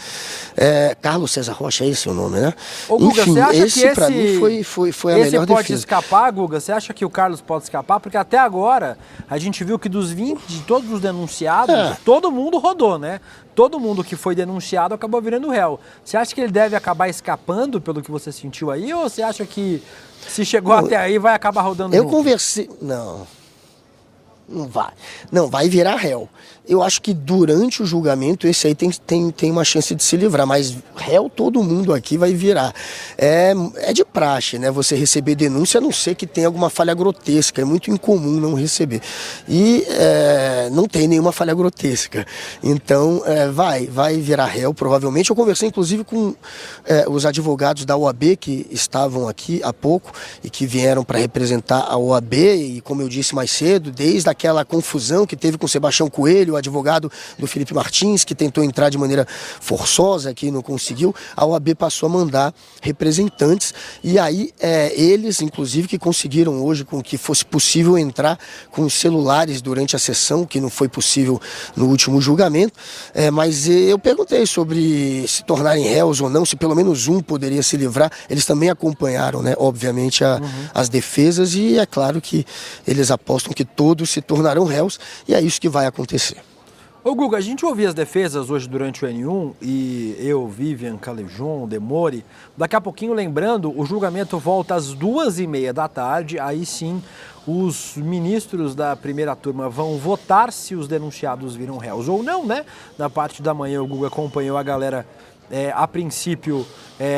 Carlos César Rocha, é esse o nome, né? Ô, Guga, enfim, você acha esse que para mim foi a melhor pode defesa. escapar, Guga? Você acha que o Carlos pode escapar? Porque até agora a gente viu que dos 20, de todos os denunciados, todo mundo rodou, né? Todo mundo que foi denunciado acabou virando réu. Você acha que ele deve acabar escapando pelo que você sentiu aí? Ou você acha que se chegou até aí vai acabar rodando Eu junto? conversei... Não vai. Não, vai virar réu. Eu acho que durante o julgamento esse aí tem uma chance de se livrar, mas réu todo mundo aqui vai virar. É de praxe, né? Você receber denúncia, a não ser que tenha alguma falha grotesca. É muito incomum não receber. E não tem nenhuma falha grotesca. Então, vai virar réu, provavelmente. Eu conversei, inclusive, com os advogados da OAB que estavam aqui há pouco e que vieram para representar a OAB. E, como eu disse mais cedo, desde aquela confusão que teve com o Sebastião Coelho, o advogado do Felipe Martins, que tentou entrar de maneira forçosa aqui e não conseguiu, a OAB passou a mandar representantes, e aí eles, inclusive, que conseguiram hoje com que fosse possível entrar com os celulares durante a sessão, que não foi possível no último julgamento, mas eu perguntei sobre se tornarem réus ou não, se pelo menos um poderia se livrar. Eles também acompanharam, né, obviamente, as defesas, e é claro que eles apostam que todos se tornarão réus, e é isso que vai acontecer. Ô Guga, a gente ouvia as defesas hoje durante o N1, e eu, Vivian, Calejon, Demore. Daqui a pouquinho, lembrando, o julgamento volta às 2h30 da tarde, aí sim os ministros da primeira turma vão votar se os denunciados viram réus ou não, né? Na parte da manhã o Guga acompanhou a galera, a princípio,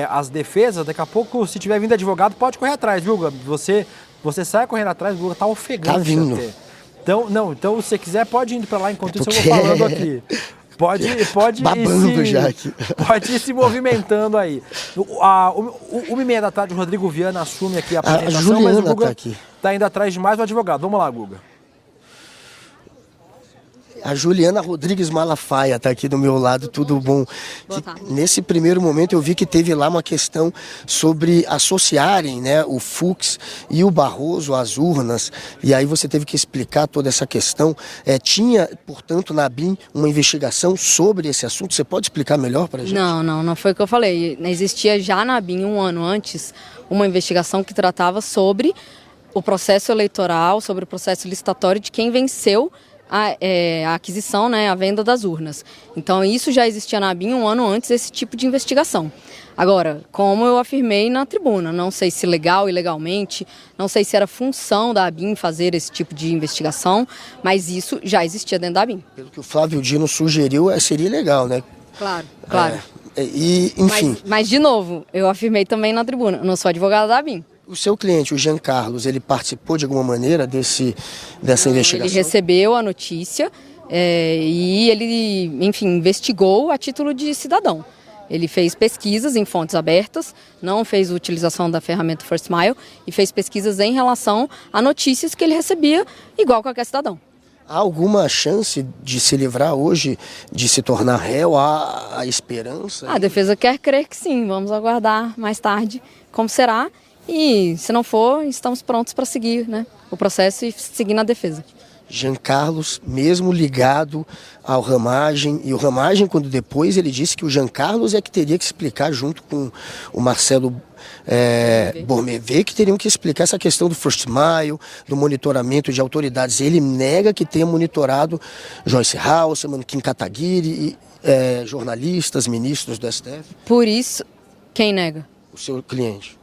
as defesas. Daqui a pouco, se tiver vindo advogado, pode correr atrás, viu, Guga? Você sai correndo atrás, o Guga tá ofegante. Tá vindo. Até. Então, se você quiser, pode ir para lá, enquanto isso eu vou falando aqui. Pode babando já aqui. Pode ir se movimentando aí. 1h30 da tarde, o Rodrigo Viana assume aqui a apresentação, mas o Guga tá indo atrás de mais o advogado. Vamos lá, Guga. A Juliana Rodrigues Malafaia está aqui do meu lado, tudo bom? Nesse primeiro momento eu vi que teve lá uma questão sobre associarem, né, o Fux e o Barroso às urnas, e aí você teve que explicar toda essa questão. Tinha, portanto, na ABIN uma investigação sobre esse assunto? Você pode explicar melhor para a gente? Não foi o que eu falei. Existia já na ABIN, um ano antes, uma investigação que tratava sobre o processo eleitoral, sobre o processo licitatório de quem venceu a aquisição, né, a venda das urnas. Então isso já existia na ABIN um ano antes desse tipo de investigação. Agora, como eu afirmei na tribuna, não sei se legal, ilegalmente, não sei se era função da ABIN fazer esse tipo de investigação, mas isso já existia dentro da ABIN. Pelo que o Flávio Dino sugeriu, seria legal, né? Claro. Enfim. Mas, de novo, eu afirmei também na tribuna, eu não sou advogada da ABIN. O seu cliente, o Jean Carlos, ele participou de alguma maneira dessa investigação? Ele recebeu a notícia e ele, enfim, investigou a título de cidadão. Ele fez pesquisas em fontes abertas, não fez utilização da ferramenta First Mile e fez pesquisas em relação a notícias que ele recebia, igual qualquer cidadão. Há alguma chance de se livrar hoje, de se tornar réu? Há esperança? A defesa quer crer que sim, vamos aguardar mais tarde como será. E, se não for, estamos prontos para seguir, né, o processo e seguir na defesa. Jean Carlos, mesmo ligado ao Ramagem, e o Ramagem, quando depois ele disse que o Jean Carlos é que teria que explicar, junto com o Marcelo Bormevé, que teriam que explicar essa questão do First Mile, do monitoramento de autoridades. Ele nega que tenha monitorado Joyce Hasselmann, Kim Kataguiri, jornalistas, ministros do STF. Por isso, quem nega? O seu cliente.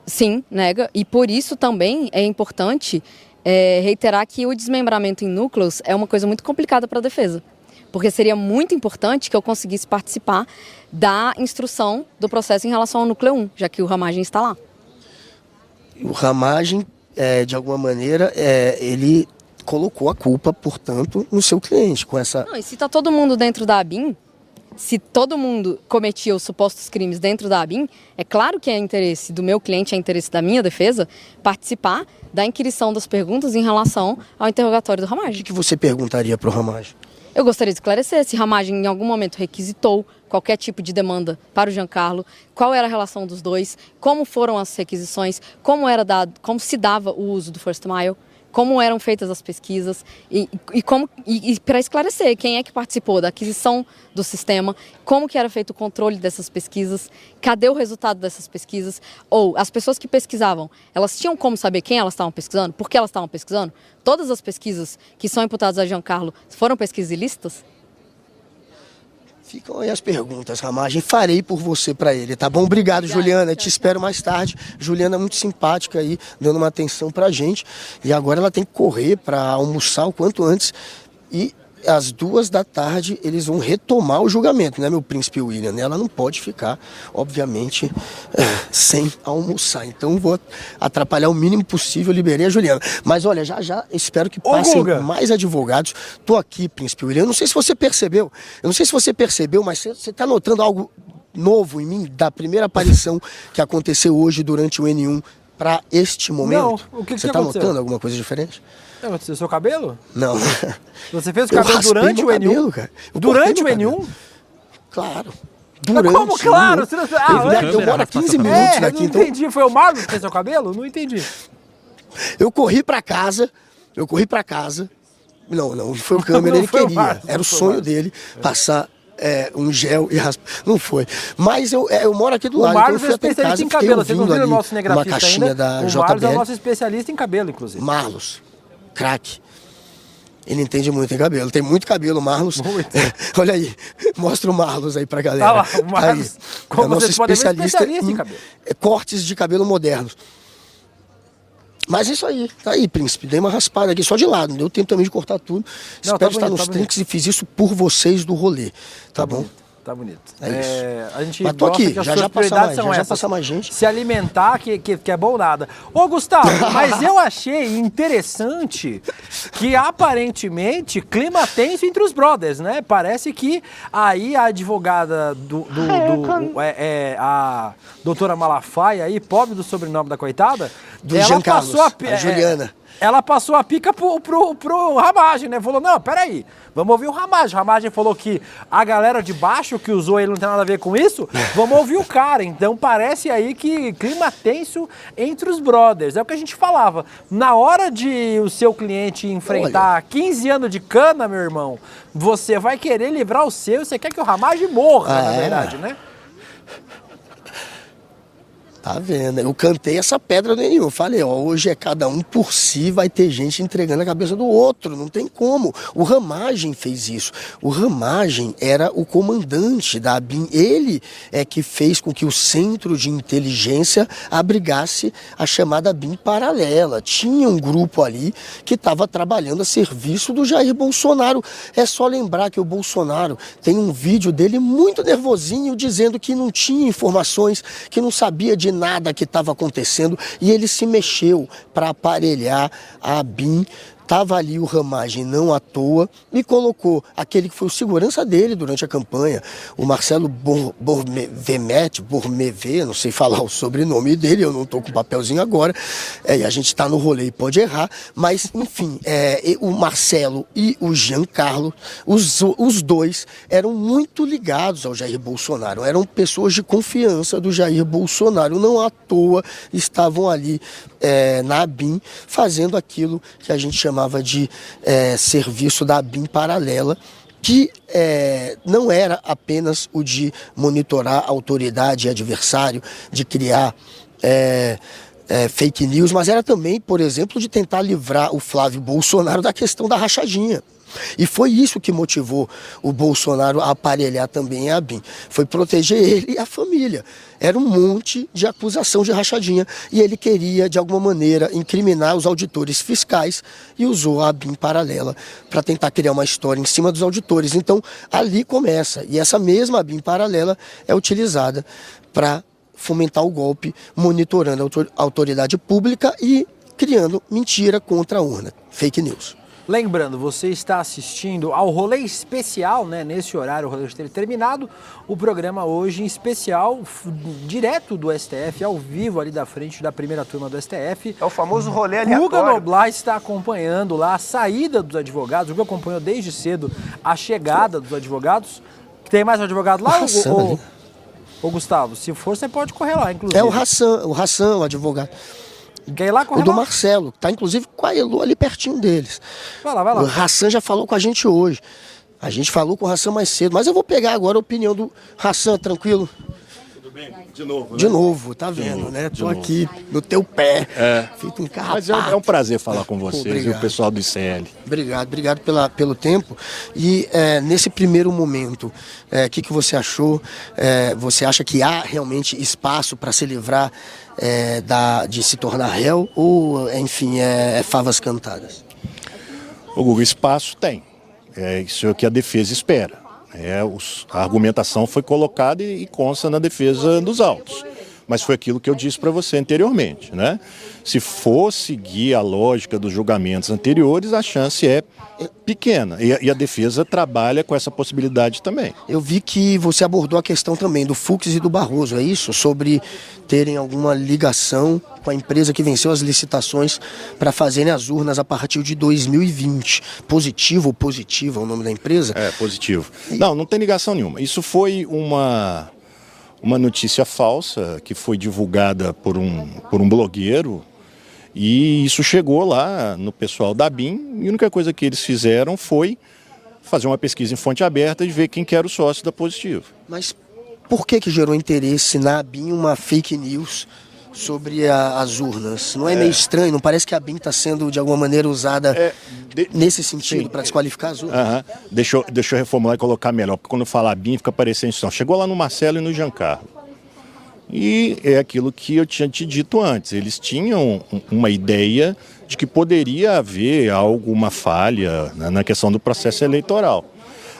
Sim, nega. E por isso também é importante reiterar que o desmembramento em núcleos é uma coisa muito complicada para a defesa, porque seria muito importante que eu conseguisse participar da instrução do processo em relação ao núcleo 1, já que o Ramagem está lá. O Ramagem, de alguma maneira, ele colocou a culpa, portanto, no seu cliente com essa... Não, e se está todo mundo dentro da ABIN, se todo mundo cometia os supostos crimes dentro da ABIN, é claro que é interesse do meu cliente, é interesse da minha defesa, participar da inquirição das perguntas em relação ao interrogatório do Ramagem. O que você perguntaria para o Ramagem? Eu gostaria de esclarecer se Ramagem em algum momento requisitou qualquer tipo de demanda para o Giancarlo, qual era a relação dos dois, como foram as requisições, como se dava o uso do First Mile, como eram feitas as pesquisas e para esclarecer quem é que participou da aquisição do sistema, como que era feito o controle dessas pesquisas, cadê o resultado dessas pesquisas, ou as pessoas que pesquisavam, elas tinham como saber quem elas estavam pesquisando, por que elas estavam pesquisando? Todas as pesquisas que são imputadas a Giancarlo foram pesquisas ilícitas? Ficam aí as perguntas, Ramagem. Farei por você para ele, tá bom? Obrigado, Juliana. Te espero mais tarde. Juliana é muito simpática aí, dando uma atenção pra gente. E agora ela tem que correr para almoçar o quanto antes. E às 14h eles vão retomar o julgamento, né, meu príncipe William? Ela não pode ficar, obviamente, sem almoçar. Então vou atrapalhar o mínimo possível, liberei a Juliana. Mas olha, já espero que passem mais advogados. Tô aqui, príncipe William. Eu não sei se você percebeu, mas você tá notando algo novo em mim da primeira aparição que aconteceu hoje durante o N1 para este momento? Não, o que você que tá aconteceu? notando alguma coisa diferente? Não, o seu cabelo? Não. Você fez o cabelo durante o N1? Cabelo, cara. Durante o N1? Claro. Mas como claro? Você não... eu moro a 15 minutos daqui. Não entendi. Foi o Marlon que fez seu cabelo? Não entendi. Eu corri pra casa. Não foi o câmera, ele queria. Era o sonho dele passar um gel e raspar. Não foi. Mas eu moro aqui do lado. O Marlos então é especialista em cabelo. Vocês não viram o nosso cinegrafista uma caixinha ainda? da O JBL. Marlos é o nosso especialista em cabelo, inclusive. Marlos, craque. Ele entende muito em cabelo. Tem muito cabelo, Marlos. Olha aí. Mostra o Marlos aí pra galera. Tá lá, o Marlos. Como é nosso vocês podem ver, especialista em cabelo. Cortes de cabelo modernos. Mas é isso aí, tá aí, príncipe. Dei uma raspada aqui só de lado, não deu tempo também de cortar tudo. Não, Espero tá estar bonito, nos trinques e fiz isso por vocês do rolê, tá bom? Tá bonito. É isso. A gente Mas tô gosta aqui, que as já suas passa prioridades mais, são já essas. passa mais gente. Se alimentar, que é bom nada. Ô, Gustavo, mas eu achei interessante que aparentemente clima tenso entre os brothers, né? Parece que aí a advogada a doutora Malafaia aí, pobre do sobrenome da coitada, Jean Carlos, a Juliana. Ela passou a pica pro Ramagem, né? Falou, não, peraí, vamos ouvir o Ramagem. O Ramagem falou que a galera de baixo que usou ele não tem nada a ver com isso, vamos ouvir o cara. Então parece aí que clima tenso entre os brothers. É o que a gente falava. Na hora de o seu cliente enfrentar 15 anos de cana, meu irmão, você vai querer livrar o seu, você quer que o Ramagem morra, na verdade, né? Tá vendo? Eu cantei essa pedra do N1. Falei, hoje é cada um por si, vai ter gente entregando a cabeça do outro. Não tem como. O Ramagem fez isso. O Ramagem era o comandante da ABIN. Ele é que fez com que o Centro de Inteligência abrigasse a chamada ABIN paralela. Tinha um grupo ali que estava trabalhando a serviço do Jair Bolsonaro. É só lembrar que o Bolsonaro tem um vídeo dele muito nervosinho dizendo que não tinha informações, que não sabia de nada que estava acontecendo, e ele se mexeu para aparelhar a ABIN. Estava ali o Ramagem não à toa e colocou aquele que foi o segurança dele durante a campanha, o Marcelo Bormevet, não sei falar o sobrenome dele, eu não estou com o papelzinho agora, e a gente está no rolê e pode errar, mas enfim, o Marcelo e o Giancarlo, os dois eram muito ligados ao Jair Bolsonaro, eram pessoas de confiança do Jair Bolsonaro, não à toa estavam ali na ABIN fazendo aquilo que a gente chamava de serviço da ABIN paralela, que não era apenas o de monitorar autoridade e adversário, de criar fake news, mas era também, por exemplo, de tentar livrar o Flávio Bolsonaro da questão da rachadinha. E foi isso que motivou o Bolsonaro a aparelhar também a ABIN. Foi proteger ele e a família. Era um monte de acusação de rachadinha e ele queria, de alguma maneira, incriminar os auditores fiscais e usou a ABIN paralela para tentar criar uma história em cima dos auditores. Então, ali começa. E essa mesma ABIN paralela é utilizada para fomentar o golpe, monitorando a autoridade pública e criando mentira contra a urna. Fake news. Lembrando, você está assistindo ao rolê especial, né? Nesse horário, o rolê já ter terminado. O programa hoje em especial, direto do STF, ao vivo ali da frente da primeira turma do STF. É o famoso rolê aleatório. Guga Noblar está acompanhando lá a saída dos advogados. O Guga acompanhou desde cedo a chegada dos advogados. Tem mais um advogado lá? Ô Gustavo, se for, você pode correr lá, inclusive. É o Hassan, o advogado. Quer ir lá correr o do lá? Marcelo, que está inclusive com a Elu ali pertinho deles. Vai lá. O Hassan já falou com a gente hoje. A gente falou com o Hassan mais cedo, mas eu vou pegar agora a opinião do Hassan, tranquilo? Tudo bem? De novo, né? De novo, tá vendo, né? Tô aqui no teu pé, feito um carrapato. Mas é um prazer falar com vocês obrigado. E o pessoal do ICL. Obrigado pelo tempo. E nesse primeiro momento, o que você achou? Você acha que há realmente espaço para se livrar de se tornar réu ou, enfim, favas cantadas? O Google espaço tem. Isso é o que a defesa espera. A argumentação foi colocada e consta na defesa dos autos. Mas foi aquilo que eu disse para você anteriormente, né? Se for seguir a lógica dos julgamentos anteriores, a chance é pequena. E a defesa trabalha com essa possibilidade também. Eu vi que você abordou a questão também do Fux e do Barroso, é isso? Sobre terem alguma ligação com a empresa que venceu as licitações para fazerem as urnas a partir de 2020. Positivo ou positiva é o nome da empresa? Positivo. Não tem ligação nenhuma. Isso foi uma notícia falsa que foi divulgada por um blogueiro e isso chegou lá no pessoal da ABIN e a única coisa que eles fizeram foi fazer uma pesquisa em fonte aberta e ver quem que era o sócio da Positivo. Mas por que gerou interesse na ABIN uma fake news sobre as urnas? Não é meio estranho? Não parece que a ABIN está sendo de alguma maneira usada nesse sentido para desqualificar as urnas? Deixa eu reformular e colocar melhor, porque quando eu falo ABIN fica parecendo isso. Chegou lá no Marcelo e no Giancarlo. E é aquilo que eu tinha te dito antes. Eles tinham uma ideia de que poderia haver alguma falha na questão do processo eleitoral.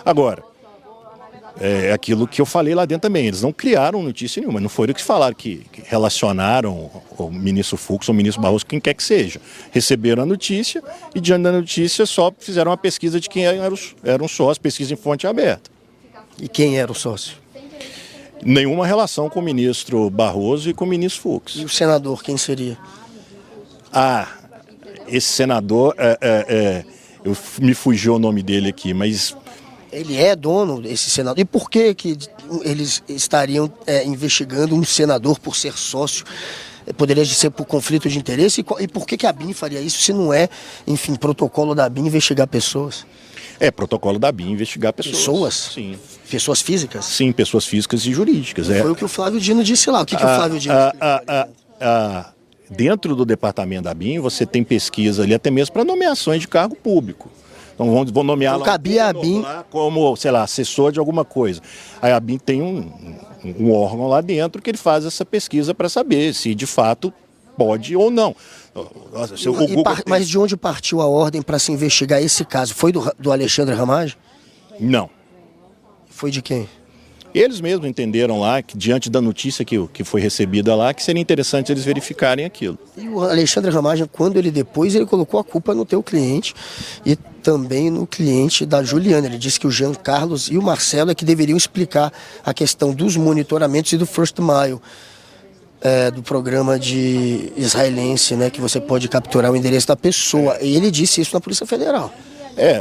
Agora, é aquilo que eu falei lá dentro também. Eles não criaram notícia nenhuma. Não foram que falaram que relacionaram o ministro Fux ou o ministro Barroso, quem quer que seja. Receberam a notícia e, diante da notícia, só fizeram uma pesquisa de quem eram sócios, pesquisa em fonte aberta. E quem era o sócio? Nenhuma relação com o ministro Barroso e com o ministro Fux. E o senador, quem seria? Esse senador, me fugiu o nome dele aqui, mas... Ele é dono desse senador. E por que eles estariam investigando um senador por ser sócio? Poderia ser por conflito de interesse? E por que a ABIN faria isso se não é, enfim, protocolo da ABIN investigar pessoas? Protocolo da ABIN investigar pessoas. Pessoas? Sim. Pessoas físicas? Sim, pessoas físicas e jurídicas. Foi o que o Flávio Dino disse lá. O que o Flávio Dino disse? Dentro do departamento da ABIN, você tem pesquisa ali até mesmo para nomeações de cargo público. Então vão nomear lá, cabia a ABIN como, sei lá, assessor de alguma coisa. Aí a ABIN tem um órgão lá dentro que ele faz essa pesquisa para saber se de fato pode ou não. Mas de onde partiu a ordem para se investigar esse caso? Foi do Alexandre Ramagem? Não. Foi de quem? Eles mesmos entenderam lá, que diante da notícia que foi recebida lá, que seria interessante eles verificarem aquilo. E o Alexandre Ramagem, quando ele colocou a culpa no teu cliente e também no cliente da Juliana. Ele disse que o Jean Carlos e o Marcelo é que deveriam explicar a questão dos monitoramentos e do First Mile. Do programa de israelense, né, que você pode capturar o endereço da pessoa. E ele disse isso na Polícia Federal.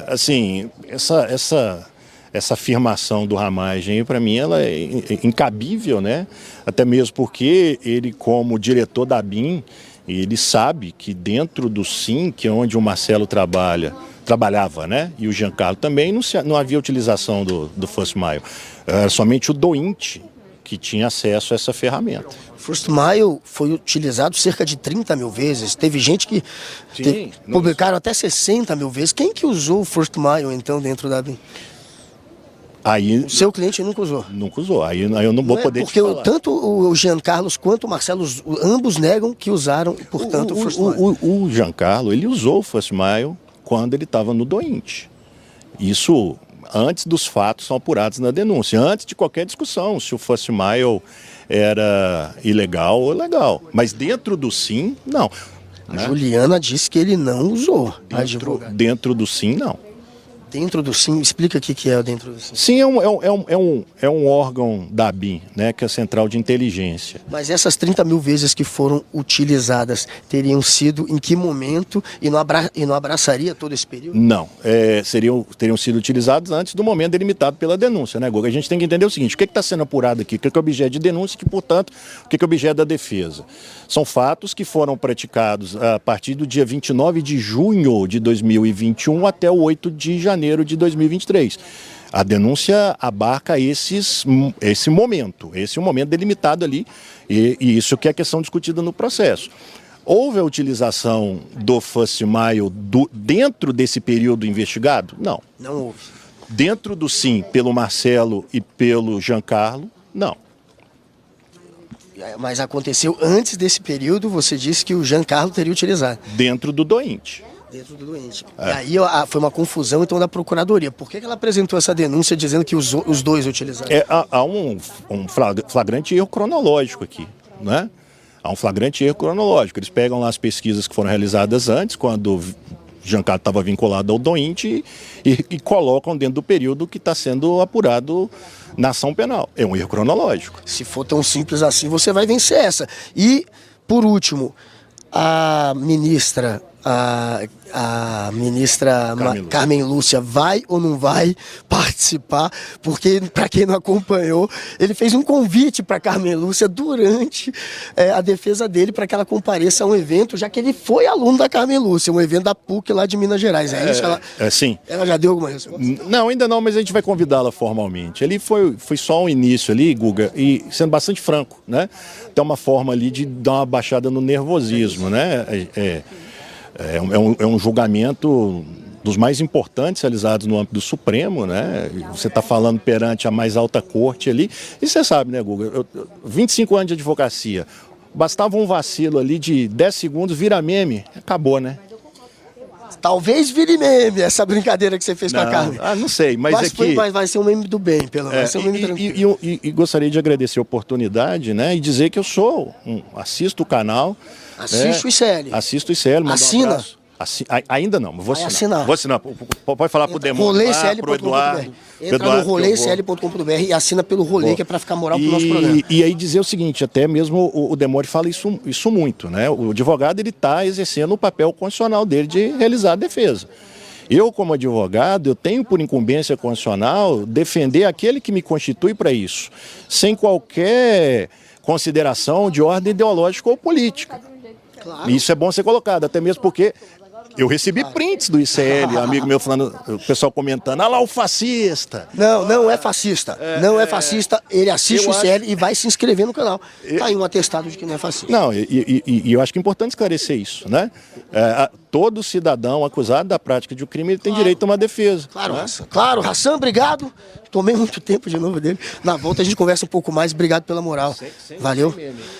Assim, essa afirmação do Ramagem, para mim, ela é incabível, né? Até mesmo porque ele, como diretor da ABIN, ele sabe que dentro do SIM, que é onde o Marcelo trabalhava, né? E o Giancarlo também, não havia utilização do First Mile. Era somente o DOINT que tinha acesso a essa ferramenta. First Mile foi utilizado cerca de 30 mil vezes. Teve gente que publicaram até 60 mil vezes. Quem que usou o First Mile, então, dentro da BIM? Aí, o seu cliente nunca usou? Nunca usou. Aí eu não vou poder te falar. Porque tanto o Jean Carlos quanto o Marcelo, ambos negam que usaram, portanto, o First Mile. O Jean Carlos, ele usou o First Mile quando ele estava no DOINT. Isso antes dos fatos são apurados na denúncia, antes de qualquer discussão se o First Mile era ilegal ou legal. Mas dentro do SIM, não. A Juliana disse que ele não usou. Dentro do SIM, não. Dentro do SIM, explica o que é o dentro do SIM. SIM é um órgão da BIM, né, que é a Central de Inteligência. Mas essas 30 mil vezes que foram utilizadas teriam sido em que momento e não abraçaria todo esse período? Não, teriam sido utilizados antes do momento delimitado pela denúncia, né, Guga? A gente tem que entender o seguinte, o que está sendo apurado aqui, o que é objeto de denúncia e, portanto, o que é objeto da defesa. São fatos que foram praticados a partir do dia 29 de junho de 2021 até o 8 de janeiro de 2023. A denúncia abarca esse momento delimitado ali, e isso que é a questão discutida no processo. Houve a utilização do First Mile dentro desse período investigado? Não. Não houve. Dentro do SIM, pelo Marcelo e pelo Jean Carlos? Não. Mas aconteceu antes desse período, você disse que o Jean Carlos teria utilizado. Dentro do DOINT. Dentro do doente. E aí foi uma confusão, então, da Procuradoria. Por que ela apresentou essa denúncia dizendo que os dois utilizaram? Há um flagrante erro cronológico aqui, né? Há um flagrante erro cronológico. Eles pegam lá as pesquisas que foram realizadas antes, quando Jean Carlos estava vinculado ao DOINT, e colocam dentro do período que está sendo apurado na ação penal. É um erro cronológico. Se for tão simples assim, você vai vencer essa. E, por último, a ministra Carmen Lúcia vai ou não vai participar? Porque, para quem não acompanhou, ele fez um convite para Carmen Lúcia durante a defesa dele para que ela compareça a um evento, já que ele foi aluno da Carmen Lúcia, um evento da PUC lá de Minas Gerais. É isso? Sim. Ela já deu alguma resposta? Não, ainda não, mas a gente vai convidá-la formalmente. Ali foi só um início ali, Guga, e sendo bastante franco, né? Tem uma forma ali de dar uma baixada no nervosismo, né? É um julgamento dos mais importantes realizados no âmbito do Supremo, né? Você está falando perante a mais alta corte ali. E você sabe, né, Guga? 25 anos de advocacia. Bastava um vacilo ali de 10 segundos, vira meme, acabou, né? Talvez vire meme essa brincadeira que você fez com a Carmen. Não sei, mas vai ser um meme do bem, pelo menos. E gostaria de agradecer a oportunidade, né? E dizer que eu assisto o canal. Assiste o ICL. Assisto o ICL. Assina? Ainda não, mas vou assinar. Vou assinar. Pode falar pro Demônio, pro Eduardo. Entra no roleicl.com.br e assina pelo rolê, que é para ficar moral pro nosso programa. E aí dizer o seguinte, até mesmo o Demônio fala isso muito, né? O advogado, ele está exercendo o papel constitucional dele de realizar a defesa. Eu, como advogado, eu tenho por incumbência constitucional defender aquele que me constitui para isso, sem qualquer consideração de ordem ideológica ou política. Claro. Isso é bom ser colocado, até mesmo porque eu recebi prints do ICL, amigo meu falando, o pessoal comentando, lá o fascista. Não é fascista. Não é fascista, ele assiste o ICL e vai se inscrever no canal. Tá aí um atestado de que não é fascista. Não, e eu acho que é importante esclarecer isso, né? Todo cidadão acusado da prática de um crime, ele tem direito a uma defesa. Claro, né? Claro, Hassan, obrigado. Tomei muito tempo de novo dele. Na volta a gente conversa um pouco mais. Obrigado pela moral. Valeu.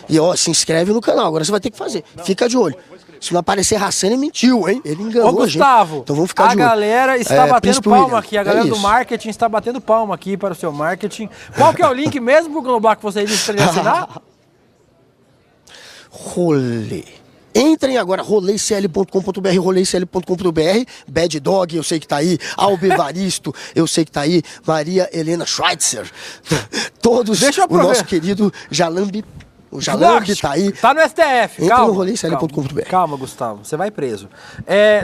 E se inscreve no canal. Agora você vai ter que fazer. Fica de olho. Se não aparecer Hassan, ele mentiu, hein? Ele enganou a gente. Gustavo, então vamos ficar de olho. A galera está batendo palma aqui. A galera do marketing está batendo palma aqui para o seu marketing. Qual que é o link mesmo pro Global que você disse para ele assinar? Rolê. Entrem agora, roleicl.com.br, roleicl.com.br, Bad Dog, eu sei que tá aí, Albevaristo, eu sei que tá aí, Maria Helena Schweitzer, todos, o nosso querido Jalambi O Jalamb tá aí. Tá no STF, Entra calma. no roleicl.com.br. Calma, Gustavo, você vai preso.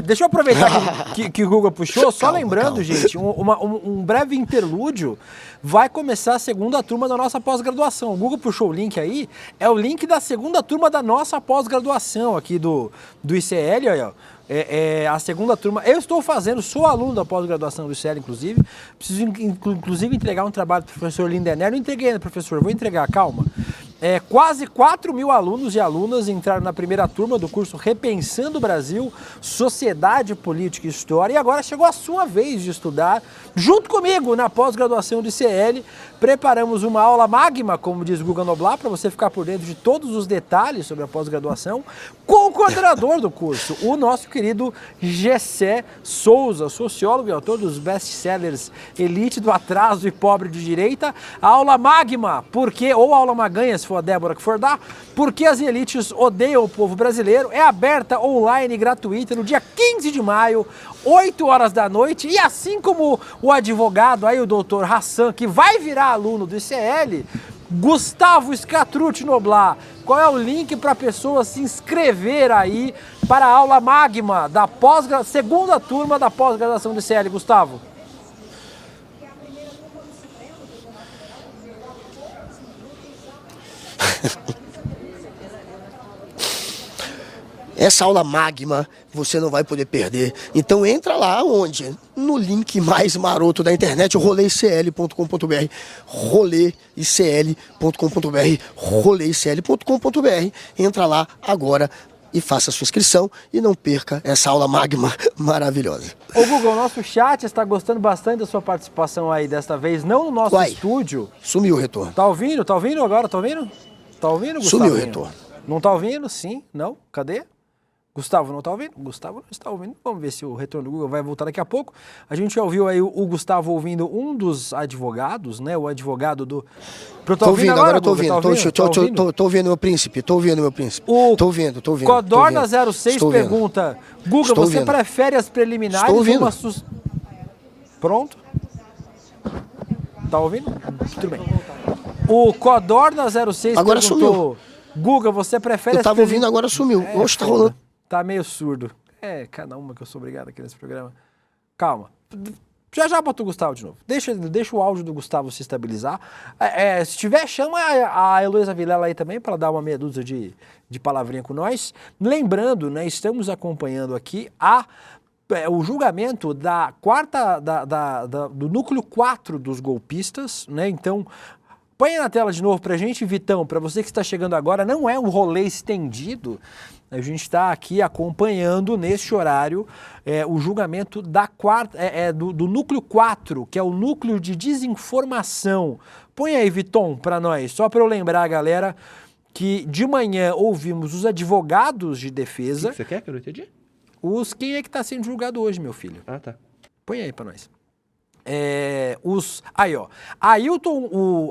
Deixa eu aproveitar que o Guga puxou, só lembrando, gente, um breve interlúdio. Vai começar a segunda turma da nossa pós-graduação. O Guga puxou o link aí, é o link da segunda turma da nossa pós-graduação aqui do ICL, olha, a segunda turma. Eu estou fazendo, sou aluno da pós-graduação do ICL, inclusive. Preciso, inclusive, entregar um trabalho do professor Lindener. Não entreguei ainda, professor, vou entregar, calma. Quase 4.000 alunos e alunas entraram na primeira turma do curso Repensando o Brasil, Sociedade, Política e História. E agora chegou a sua vez de estudar, junto comigo, na pós-graduação do ICL. Preparamos uma aula magma, como diz Guga Noblar, para você ficar por dentro de todos os detalhes sobre a pós-graduação, com o coordenador do curso, o nosso querido Gessé Souza, sociólogo e autor dos best-sellers Elite do Atraso e Pobre de Direita. A aula magma, ou aula maganha, se for a Débora que for dar, porque as elites odeiam o povo brasileiro, é aberta online e gratuita no dia 15 de maio, 8 horas da noite, e assim como o advogado aí, o doutor Hassan, que vai virar aluno do ICL, Gustavo Scatrucci Noblar, qual é o link para a pessoa se inscrever aí para a aula magma da segunda turma da pós-graduação do ICL, Gustavo? Essa aula magma você não vai poder perder. Então entra lá onde? No link mais maroto da internet, roleicl.com.br, roleicl.com.br, roleicl.com.br. Entra lá agora e faça a sua inscrição e não perca essa aula magma maravilhosa. Ô Google, o nosso chat está gostando bastante da sua participação aí desta vez, não no nosso estúdio. Sumiu o retorno. Tá ouvindo? Tá ouvindo agora? Tá ouvindo? Tá ouvindo, Gustavo? Sumiu o retorno. Não tá ouvindo? Sim? Não? Cadê? Gustavo não está ouvindo? Gustavo não está ouvindo. Vamos ver se o retorno do Google vai voltar daqui a pouco. A gente ouviu aí o Gustavo ouvindo um dos advogados, né? O advogado do... Tô ouvindo, agora eu tô ouvindo. Tô ouvindo meu príncipe. Tô ouvindo meu príncipe. Tô ouvindo. Codorna06 pergunta, Guga, você prefere as preliminares ou uma... Pronto? Tá ouvindo? Tudo bem. O Codorna06 agora perguntou... Sumiu. Guga, você prefere... Eu tava ouvindo, agora sumiu. Hoje tá rolando. Tá meio surdo. Cada uma que eu sou obrigado aqui nesse programa. Calma. Já bota o Gustavo de novo. Deixa o áudio do Gustavo se estabilizar. Se tiver, chama a Heloísa Vilela aí também para dar uma meia dúzia de palavrinha com nós. Lembrando, né, estamos acompanhando aqui o julgamento da do núcleo 4 dos golpistas, né? Então, põe na tela de novo pra gente, Vitão, para você que está chegando agora, não é um rolê estendido, a gente está aqui acompanhando neste horário o julgamento do núcleo 4, que é o núcleo de desinformação. Põe aí, Viton, para nós, só para eu lembrar a galera que de manhã ouvimos os advogados de defesa. O que você quer que eu não entendi? Quem é que está sendo julgado hoje, meu filho? Ah, tá. Põe aí para nós.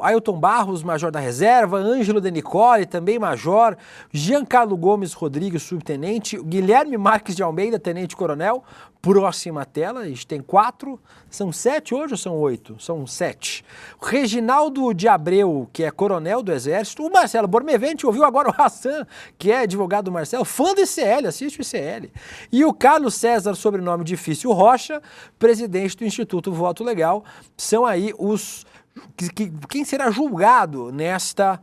Ailton Barros, major da reserva, Ângelo De Nicole, também major, Giancarlo Gomes Rodrigues, subtenente, Guilherme Marques de Almeida, tenente-coronel, próxima tela, a gente tem 4, são 7 hoje ou são 8? São 7. Reginaldo de Abreu, que é coronel do Exército, o Marcelo Bormevente, ouviu agora o Hassan, que é advogado do Marcelo, fã do ICL, assiste o ICL, e o Carlos César, sobrenome difícil, Rocha, presidente do Instituto Voto Legal, são aí quem será julgado nesta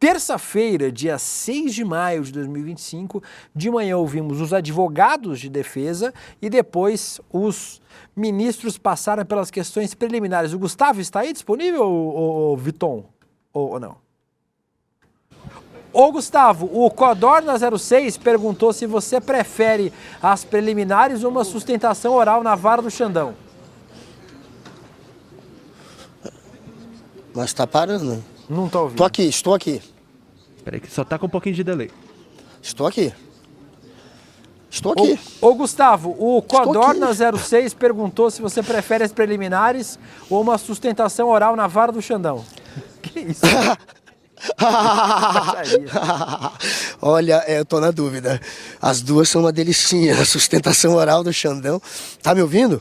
terça-feira, dia 6 de maio de 2025, de manhã ouvimos os advogados de defesa e depois os ministros passaram pelas questões preliminares. O Gustavo está aí disponível, ou Viton? Ou não? Ô Gustavo, o Codorna06 perguntou se você prefere as preliminares ou uma sustentação oral na vara do Xandão. Mas tá parando. Não tô ouvindo. Estou aqui. Peraí que só tá com um pouquinho de delay. Estou aqui. Ô Gustavo, o Codorna06 perguntou se você prefere as preliminares ou uma sustentação oral na vara do Xandão. Que isso? Olha, eu tô na dúvida. As duas são uma delicinha. A sustentação oral do Xandão. Tá me ouvindo?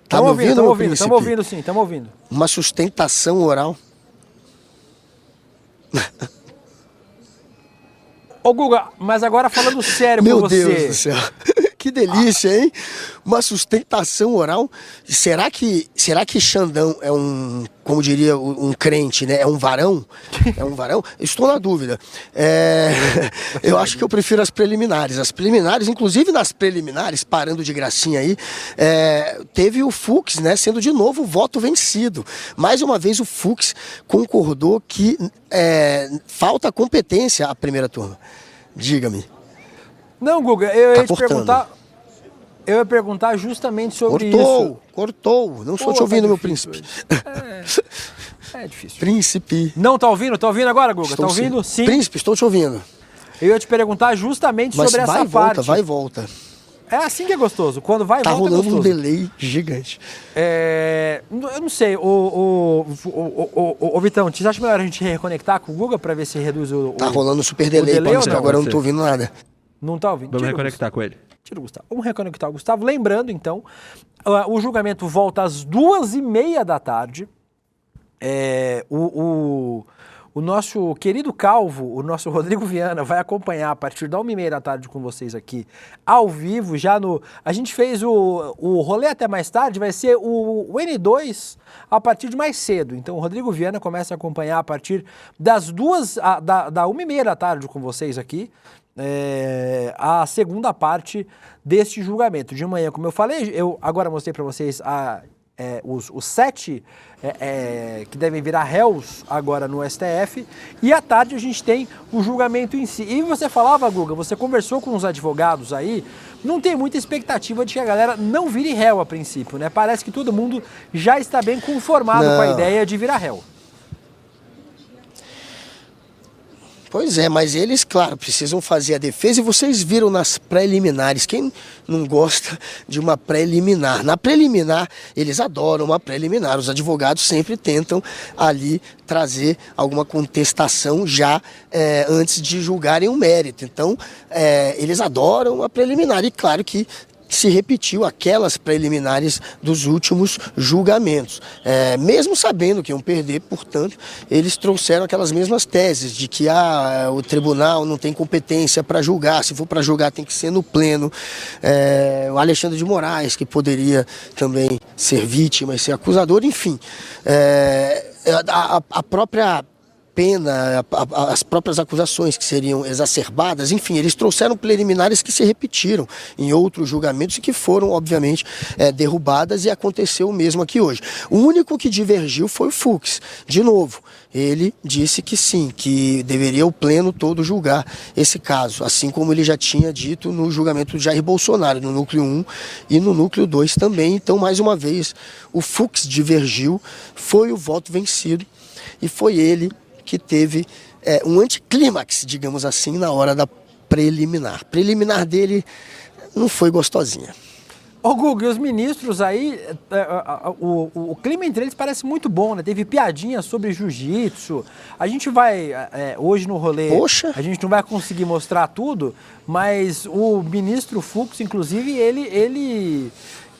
Estamos ouvindo sim, estamos ouvindo. Uma sustentação oral. Ô Guga, mas agora falando sério Meu com você... Deus do céu. Que delícia, hein? Uma sustentação oral. Será que Xandão é como diria um crente, né? É um varão? É um varão? Estou na dúvida. Eu acho que eu prefiro as preliminares. As preliminares, inclusive nas preliminares, parando de gracinha aí, teve o Fux, né? Sendo de novo o voto vencido. Mais uma vez o Fux concordou que falta competência à primeira turma. Diga-me. Não, Guga, eu ia te perguntar justamente sobre isso. Cortou. Não estou te ouvindo, meu príncipe. É difícil. Príncipe. Não, tá ouvindo? Tá ouvindo agora, Guga? Tá ouvindo? Sim. Príncipe, estou te ouvindo. Eu ia te perguntar justamente sobre essa parte. Vai e volta. É assim que é gostoso. Quando vai e volta é gostoso. Tá rolando um delay gigante. Eu não sei. Ô Vitão, você acha melhor a gente reconectar com o Guga para ver se reduz o... Tá rolando super delay, porque agora eu não tô ouvindo nada. Não tá ouvindo? Vamos reconectar com ele. Tira o Gustavo. Vamos reconectar o Gustavo. Lembrando, então, o julgamento volta às 2h30 da tarde. O nosso querido calvo, o nosso Rodrigo Viana, vai acompanhar a partir da 1h30 da tarde com vocês aqui, ao vivo, já no... A gente fez o rolê até mais tarde, vai ser o N2 a partir de mais cedo. Então o Rodrigo Viana começa a acompanhar a partir das 1h30 da tarde com vocês aqui, a segunda parte deste julgamento. De manhã, como eu falei, eu agora mostrei para vocês os 7 que devem virar réus agora no STF, e à tarde a gente tem o julgamento em si. E você falava, Guga, você conversou com os advogados aí, não tem muita expectativa de que a galera não vire réu a princípio, né? Parece que todo mundo já está bem conformado com a ideia de virar réu. Pois é, mas eles, claro, precisam fazer a defesa, e vocês viram nas preliminares, quem não gosta de uma preliminar? Na preliminar, eles adoram uma preliminar, os advogados sempre tentam ali trazer alguma contestação já antes de julgarem o mérito. Então, eles adoram a preliminar, e claro que se repetiu aquelas preliminares dos últimos julgamentos. Mesmo sabendo que iam perder, portanto, eles trouxeram aquelas mesmas teses de que o tribunal não tem competência para julgar, se for para julgar tem que ser no pleno. O Alexandre de Moraes, que poderia também ser vítima e ser acusador, enfim. A própria pena, as próprias acusações que seriam exacerbadas, enfim, eles trouxeram preliminares que se repetiram em outros julgamentos e que foram, obviamente, derrubadas, e aconteceu o mesmo aqui hoje. O único que divergiu foi o Fux. De novo, ele disse que sim, que deveria o pleno todo julgar esse caso, assim como ele já tinha dito no julgamento do Jair Bolsonaro, no núcleo 1 e no núcleo 2 também. Então, mais uma vez, o Fux divergiu, foi o voto vencido, e foi ele que teve um anticlímax, digamos assim, na hora da preliminar. Preliminar dele não foi gostosinha. Ô Guga, e os ministros aí, o clima entre eles parece muito bom, né? Teve piadinha sobre jiu-jitsu. A gente vai, hoje no rolê, a gente não vai conseguir mostrar tudo, mas o ministro Fux, inclusive,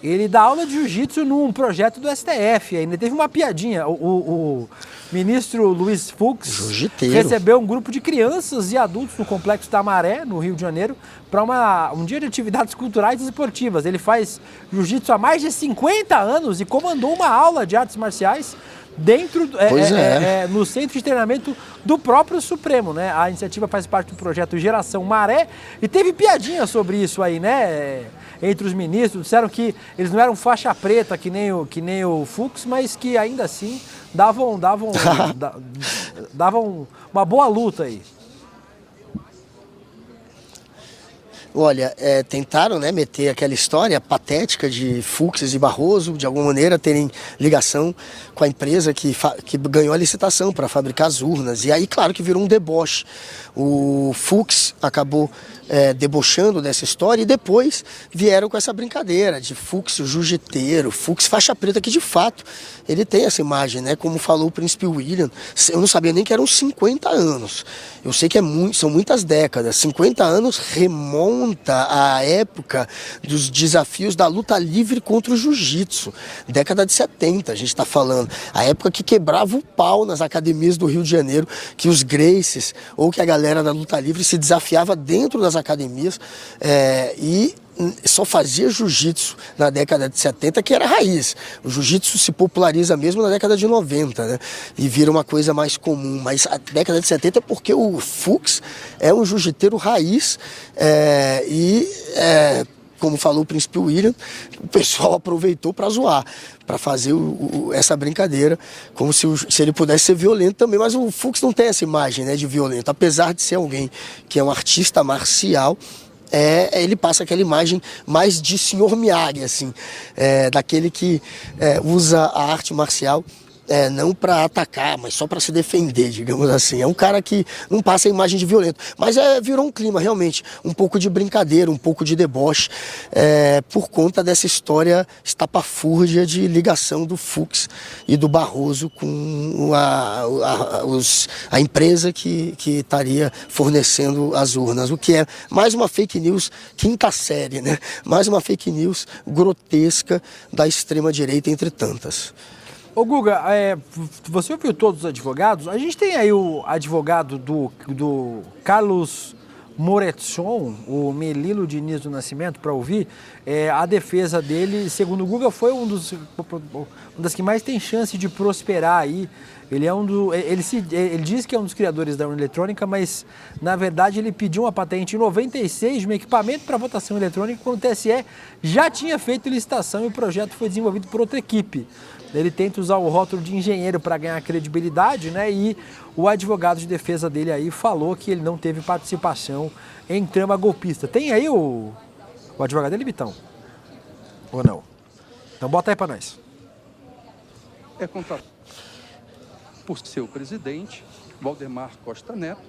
ele dá aula de jiu-jitsu num projeto do STF. Ainda teve uma piadinha. O ministro Luiz Fux recebeu um grupo de crianças e adultos no Complexo da Maré, no Rio de Janeiro, para um dia de atividades culturais e esportivas. Ele faz jiu-jitsu há mais de 50 anos e comandou uma aula de artes marciais dentro no centro de treinamento do próprio Supremo, né? A iniciativa faz parte do projeto Geração Maré, e teve piadinha sobre isso aí, né? Entre os ministros, disseram que eles não eram faixa preta que nem o Fux, mas que ainda assim davam uma boa luta aí. Olha, tentaram, né, meter aquela história patética de Fux e Barroso, de alguma maneira terem ligação com a empresa que ganhou a licitação para fabricar as urnas. E aí, claro que virou um deboche. O Fux acabou debochando dessa história, e depois vieram com essa brincadeira de Fux jiu-jiteiro, Fux faixa preta, que de fato ele tem essa imagem, né? Como falou o príncipe William, eu não sabia nem que eram 50 anos, eu sei que são muitas décadas, 50 anos remonta à época dos desafios da luta livre contra o jiu-jitsu, década de 70 a gente está falando, a época que quebrava o pau nas academias do Rio de Janeiro, que os Gracies ou que a galera da luta livre se desafiava dentro das academias e só fazia jiu-jitsu na década de 70, que era raiz. O jiu-jitsu se populariza mesmo na década de 90, né? E vira uma coisa mais comum. Mas a década de 70 é porque o Fux é um jiu-jiteiro raiz como falou o príncipe William, o pessoal aproveitou para zoar, para fazer essa brincadeira, como se ele pudesse ser violento também. Mas o Fux não tem essa imagem, né, de violento, apesar de ser alguém que é um artista marcial. Ele passa aquela imagem mais de senhor Miyagi, assim, daquele que usa a arte marcial não para atacar, mas só para se defender, digamos assim. É um cara que não passa a imagem de violento, mas virou um clima realmente, um pouco de brincadeira, um pouco de deboche, por conta dessa história estapafúrdia de ligação do Fux e do Barroso com a empresa que estaria fornecendo as urnas, o que é mais uma fake news quinta série, né? Mais uma fake news grotesca da extrema-direita, entre tantas. Ô Guga, você ouviu todos os advogados? A gente tem aí o advogado do Carlos Moretson, o Melilo Diniz do Nascimento, para ouvir. A defesa dele, segundo o Guga, foi uma das que mais tem chance de prosperar aí. Ele diz que é um dos criadores da urna eletrônica, mas na verdade ele pediu uma patente em 96 de um equipamento para votação eletrônica, quando o TSE já tinha feito licitação e o projeto foi desenvolvido por outra equipe. Ele tenta usar o rótulo de engenheiro para ganhar credibilidade, né? E o advogado de defesa dele aí falou que ele não teve participação em trama golpista. Tem aí o advogado dele, Vitão? Ou não? Então bota aí para nós. É contratado por seu presidente, Valdemar Costa Neto,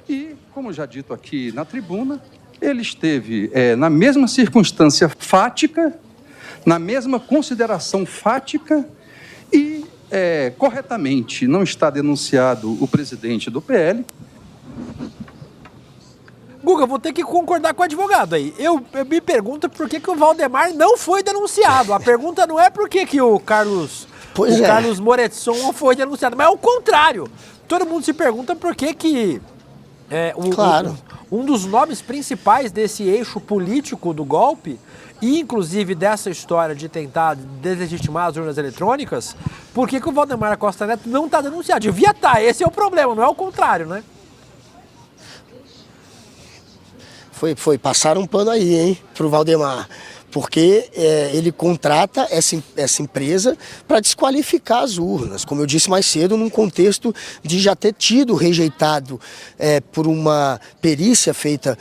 e, como já dito aqui na tribuna, ele esteve na mesma circunstância fática, na mesma consideração fática e, corretamente, não está denunciado o presidente do PL. Guga, vou ter que concordar com o advogado aí. Eu me pergunto por que o Valdemar não foi denunciado. A pergunta não é por que o Carlos Moretson foi denunciado, mas é o contrário. Todo mundo se pergunta por que um dos nomes principais desse eixo político do golpe, e inclusive dessa história de tentar deslegitimar as urnas eletrônicas, por que o Valdemar Costa Neto não está denunciado? Devia estar, esse é o problema, não é o contrário, né? Passaram um pano aí, hein, pro Valdemar. Porque ele contrata essa empresa para desqualificar as urnas, como eu disse mais cedo, num contexto de já ter tido rejeitado por uma perícia feita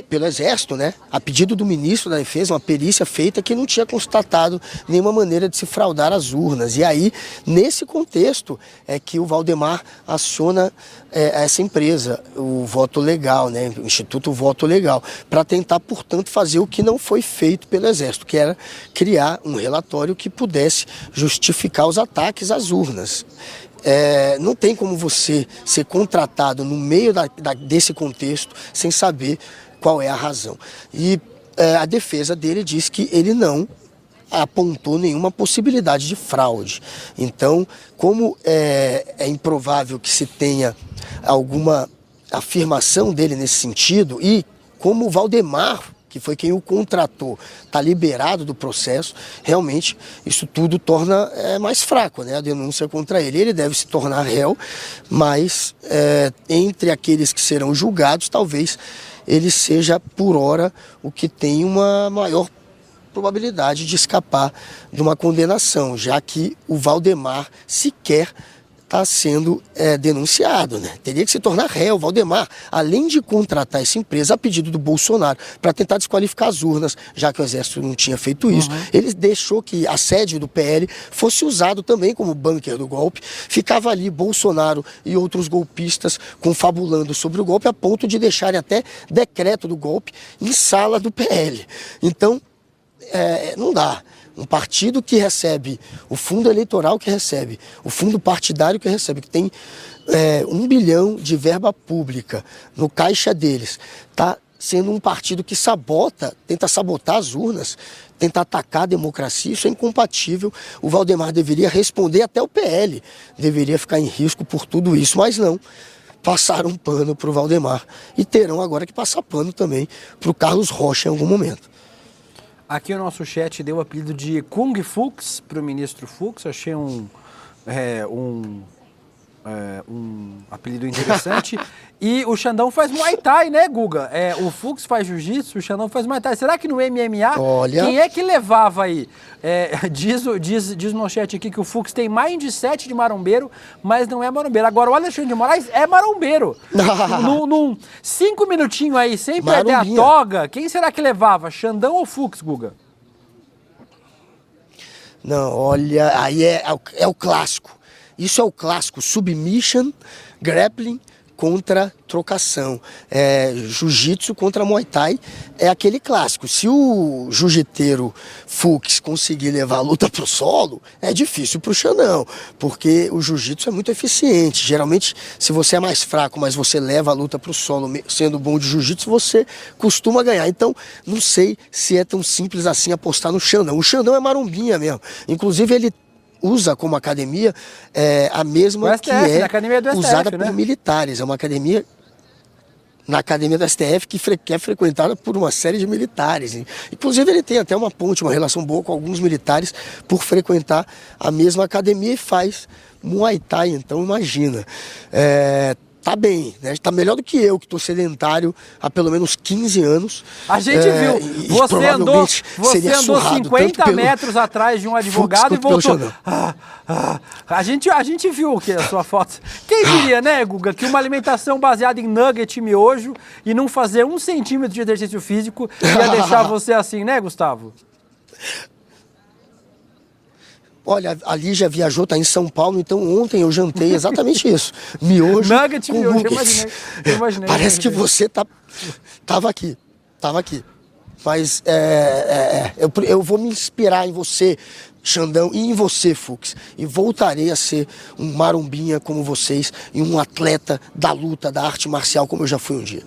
pelo Exército, né? A pedido do ministro da Defesa, uma perícia feita que não tinha constatado nenhuma maneira de se fraudar as urnas. E aí, nesse contexto, é que o Valdemar aciona essa empresa, o Voto Legal, né? O Instituto Voto Legal, para tentar, portanto, fazer o que não foi feito pelo Exército, que era criar um relatório que pudesse justificar os ataques às urnas. Não tem como você ser contratado no meio desse contexto sem saber qual é a razão. E a defesa dele diz que ele não apontou nenhuma possibilidade de fraude. Então, como é improvável que se tenha alguma afirmação dele nesse sentido, e como o Valdemar, que foi quem o contratou, está liberado do processo, realmente isso tudo torna mais fraco, né, a denúncia contra ele. Ele deve se tornar réu, mas entre aqueles que serão julgados, talvez ele seja, por hora, o que tem uma maior probabilidade de escapar de uma condenação, já que o Valdemar sequer está sendo denunciado, né? Teria que se tornar réu. Valdemar, além de contratar essa empresa a pedido do Bolsonaro para tentar desqualificar as urnas, já que o Exército não tinha feito isso, ele deixou que a sede do PL fosse usado também como bunker do golpe. Ficava ali Bolsonaro e outros golpistas confabulando sobre o golpe, a ponto de deixarem até decreto do golpe em sala do PL. Então, não dá. Um partido que recebe o fundo eleitoral que recebe, o fundo partidário que recebe, que tem 1 bilhão de verba pública no caixa deles, está sendo um partido que tenta sabotar as urnas, tenta atacar a democracia. Isso é incompatível. O Valdemar deveria responder, até o PL deveria ficar em risco por tudo isso, mas não. Passaram pano para o Valdemar e terão agora que passar pano também para o Carlos Rocha em algum momento. Aqui o nosso chat deu o apelido de Kung Fux para o ministro Fux. Achei um apelido interessante. E o Xandão faz Muay Thai, né, Guga? O Fux faz Jiu-Jitsu, o Xandão faz Muay Thai. Será que no MMA, quem é que levava aí? Diz no chat aqui que o Fux tem mindset de marombeiro, mas não é marombeiro. Agora, o Alexandre de Moraes é marombeiro. 5 minutinhos aí, sem perder a toga, quem será que levava? Xandão ou Fux, Guga? Não, olha, aí é o clássico. Isso é o clássico, submission, grappling contra trocação, jiu-jitsu contra muay thai, é aquele clássico. Se o jiu-jiteiro Fux conseguir levar a luta pro solo, é difícil pro Xandão, porque o jiu-jitsu é muito eficiente. Geralmente, se você é mais fraco, mas você leva a luta pro solo, sendo bom de jiu-jitsu, você costuma ganhar. Então, não sei se é tão simples assim apostar no Xandão. O Xandão é marombinha mesmo. Inclusive, ele usa como academia a mesma STF, que é usada por militares. É uma academia na academia do STF que é frequentada por uma série de militares. Inclusive ele tem até uma relação boa com alguns militares por frequentar a mesma academia e faz Muay Thai, então imagina. Tá bem, né? Tá melhor do que eu, que estou sedentário há pelo menos 15 anos. A gente viu, você andou 50 metros atrás de um advogado e voltou. A gente viu o que a sua foto. Quem diria, né, Guga, que uma alimentação baseada em nugget e miojo e não fazer 1 centímetro de exercício físico ia deixar você assim, né, Gustavo? Olha, a Lígia viajou, tá em São Paulo, então ontem eu jantei exatamente isso. Miojo nugget, com miojo, eu imaginei. Parece que você tava aqui. Mas eu vou me inspirar em você, Xandão, e em você, Fux. E voltarei a ser um marombinha como vocês e um atleta da luta, da arte marcial, como eu já fui um dia.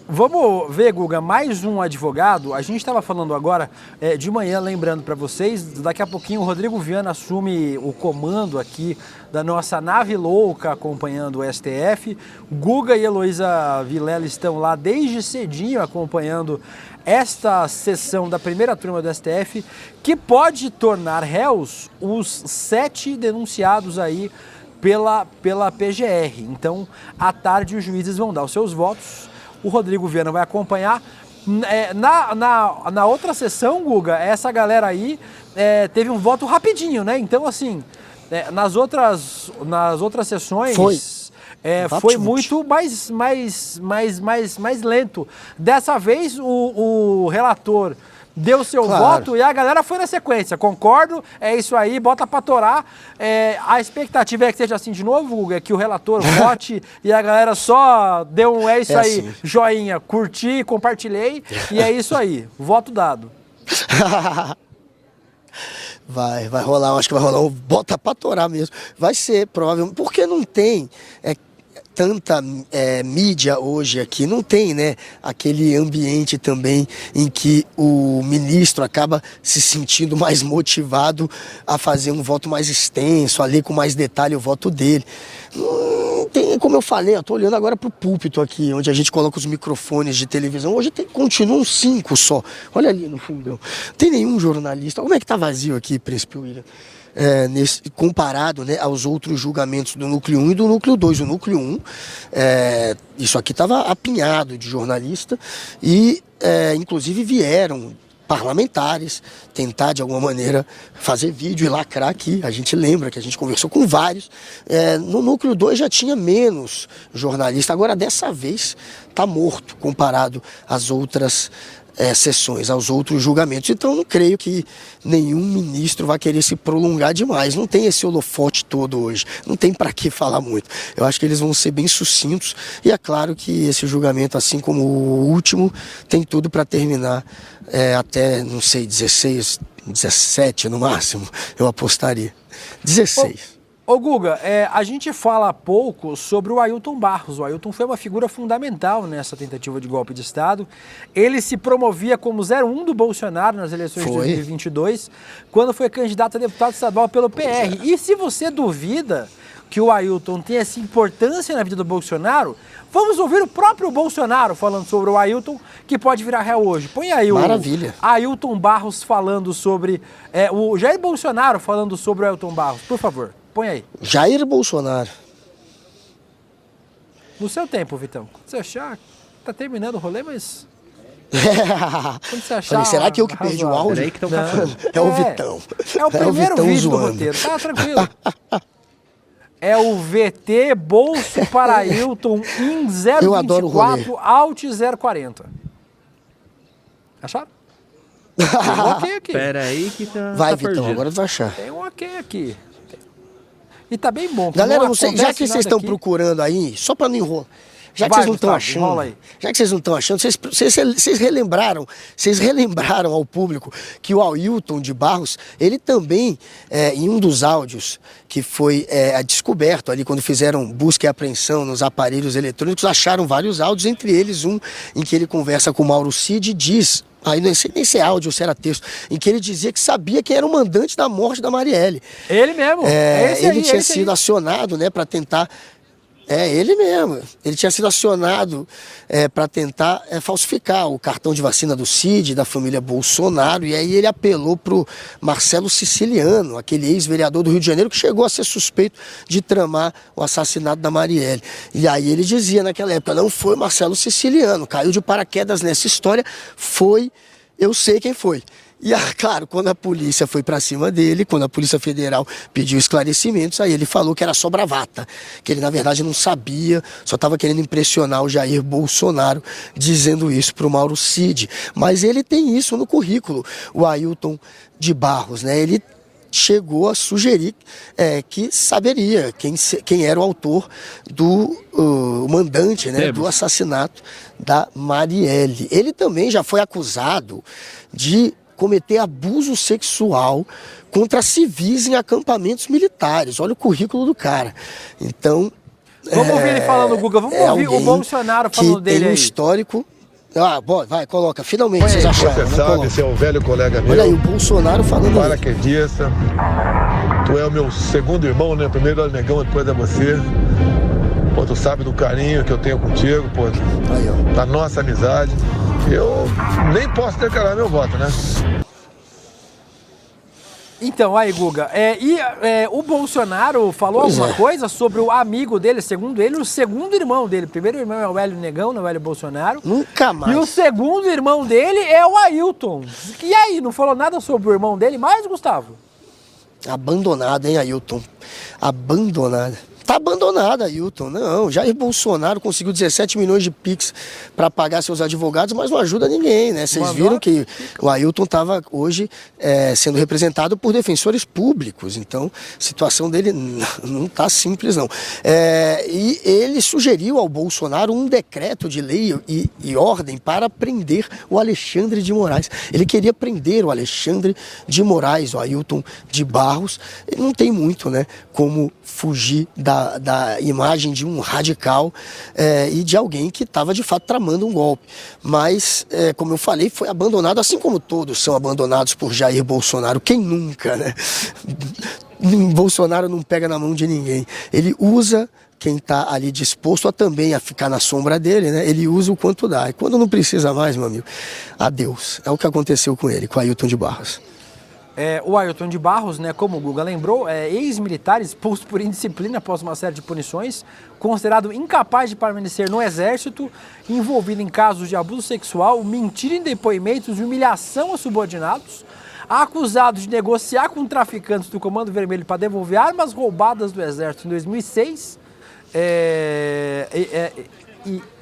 Vamos ver, Guga, mais um advogado. A gente estava falando agora de manhã, lembrando para vocês, daqui a pouquinho o Rodrigo Viana assume o comando aqui da nossa nave louca acompanhando o STF. Guga e Heloísa Vilela estão lá desde cedinho acompanhando esta sessão da primeira turma do STF, que pode tornar réus os 7 denunciados aí pela PGR. Então, à tarde os juízes vão dar os seus votos. O Rodrigo Viana vai acompanhar. Na outra sessão, Guga, essa galera aí teve um voto rapidinho, né? Então, assim, nas outras sessões foi muito mais lento. Dessa vez, o relator deu seu voto e a galera foi na sequência. Concordo, é isso aí, bota pra torar. A expectativa é que seja assim de novo, Guga, que o relator vote e a galera só deu um aí, assim. Joinha, curti, compartilhei e é isso aí, voto dado. Vai rolar, acho que vai rolar um bota pra torar mesmo. Vai ser, provavelmente, porque não tem tanta mídia hoje aqui, não tem, né, aquele ambiente também em que o ministro acaba se sentindo mais motivado a fazer um voto mais extenso, a ler com mais detalhe o voto dele. Tem, como eu falei, eu tô olhando agora pro púlpito aqui, onde a gente coloca os microfones de televisão. Hoje continuam 5 só. Olha ali no fundão. Não tem nenhum jornalista. Como é que tá vazio aqui, Príncipe William? Comparado, né, aos outros julgamentos do Núcleo 1 e do Núcleo 2. O Núcleo 1, isso aqui estava apinhado de jornalista e, inclusive, vieram parlamentares, tentar de alguma maneira fazer vídeo e lacrar aqui. A gente lembra que a gente conversou com vários. No núcleo 2 já tinha menos jornalista, agora dessa vez está morto comparado às outras sessões, aos outros julgamentos. Então não creio que nenhum ministro vai querer se prolongar demais. Não tem esse holofote todo hoje, não tem para que falar muito. Eu acho que eles vão ser bem sucintos e é claro que esse julgamento, assim como o último, tem tudo para terminar até, não sei, 16, 17 no máximo, eu apostaria. 16. Ô Guga, a gente fala pouco sobre o Ailton Barros. O Ailton foi uma figura fundamental nessa tentativa de golpe de Estado. Ele se promovia como 01 do Bolsonaro nas eleições de 2022, quando foi candidato a deputado estadual pelo PR. E se você duvida que o Ailton tem essa importância na vida do Bolsonaro, vamos ouvir o próprio Bolsonaro falando sobre o Ailton, que pode virar réu hoje. Põe aí o Ailton Barros falando sobre... o Jair Bolsonaro falando sobre o Ailton Barros, por favor. Põe aí. Jair Bolsonaro. No seu tempo, Vitão. Quando você achar, tá terminando o rolê, mas... Quando você achar... Falei, será que eu que perdi o áudio? Que falando. É o Vitão. É o primeiro Vitão vídeo zoando. do roteiro. Tá tranquilo. É o VT Bolso para Ailton IN 024 Alt 040. Acharam? Tem um ok aqui. Pera aí que tá... Vai, tá Vitão, perdido. agora tu vai achar. Tem um ok aqui. E tá bem bom. Galera, não sei, já que vocês estão procurando aí, só para não enrolar, já que vocês não estão achando, já que vocês não estão achando, vocês relembraram ao público que o Ailton de Barros, ele também, em um dos áudios que foi descoberto ali, quando fizeram busca e apreensão nos aparelhos eletrônicos, acharam vários áudios, entre eles um em que ele conversa com o Mauro Cid e diz... Aí não sei nem se é áudio ou se era texto, em que ele dizia que sabia quem era o mandante da morte da Marielle. Ele mesmo. Ele tinha sido acionado, né, para tentar... ele mesmo. Ele tinha sido acionado para tentar falsificar o cartão de vacina do Cid, da família Bolsonaro, e aí ele apelou para o Marcelo Siciliano, aquele ex-vereador do Rio de Janeiro, que chegou a ser suspeito de tramar o assassinato da Marielle. E aí ele dizia naquela época, não foi Marcelo Siciliano, caiu de paraquedas nessa história, eu sei quem foi. E, claro, quando a polícia foi para cima dele, quando a Polícia Federal pediu esclarecimentos, aí ele falou que era só bravata, que ele, na verdade, não sabia, só estava querendo impressionar o Jair Bolsonaro, dizendo isso para o Mauro Cid. Mas ele tem isso no currículo, o Ailton de Barros, né? Ele chegou a sugerir que saberia quem era o autor do mandante, né, do assassinato da Marielle. Ele também já foi acusado de cometer abuso sexual contra civis em acampamentos militares. Olha o currículo do cara. Então... Vamos ouvir ele falando, Guga. Vamos ouvir o Bolsonaro falando dele aí. Tem um histórico... vai, coloca. Finalmente vocês acharam. Você sabe, esse é um velho colega meu. Olha aí, o Bolsonaro falando... Paraquedista. Tu é o meu segundo irmão, né? Primeiro é o Negão, depois é você. Pô, tu sabe do carinho que eu tenho contigo, pô. Aí, da nossa amizade. Eu nem posso declarar meu voto, né? Então, aí, Guga, o Bolsonaro falou alguma coisa sobre o amigo dele, segundo ele, o segundo irmão dele. O primeiro irmão é o Hélio Negão, não é o Hélio Bolsonaro. Nunca mais. E o segundo irmão dele é o Ailton. E aí, não falou nada sobre o irmão dele mais, Gustavo? Abandonado, hein, Ailton? Abandonado. Tá abandonado, Ailton. Não, Jair Bolsonaro conseguiu 17 milhões de Pix para pagar seus advogados, mas não ajuda ninguém, né? Vocês viram que o Ailton estava hoje sendo representado por defensores públicos, então a situação dele não tá simples, não. E ele sugeriu ao Bolsonaro um decreto de lei e ordem para prender o Alexandre de Moraes. Ele queria prender o Alexandre de Moraes, o Ailton de Barros. Ele não tem muito, né, como fugir da imagem de um radical e de alguém que estava de fato tramando um golpe. Mas, como eu falei, foi abandonado, assim como todos são abandonados por Jair Bolsonaro. Quem nunca, né? Bolsonaro não pega na mão de ninguém. Ele usa quem está ali disposto a ficar na sombra dele, né? Ele usa o quanto dá. E quando não precisa mais, meu amigo, adeus. É o que aconteceu com ele, com Ailton de Barros. O Ailton de Barros, né, como o Guga lembrou, ex-militar expulso por indisciplina após uma série de punições, considerado incapaz de permanecer no Exército, envolvido em casos de abuso sexual, mentira em depoimentos e humilhação a subordinados, acusado de negociar com traficantes do Comando Vermelho para devolver armas roubadas do Exército em 2006,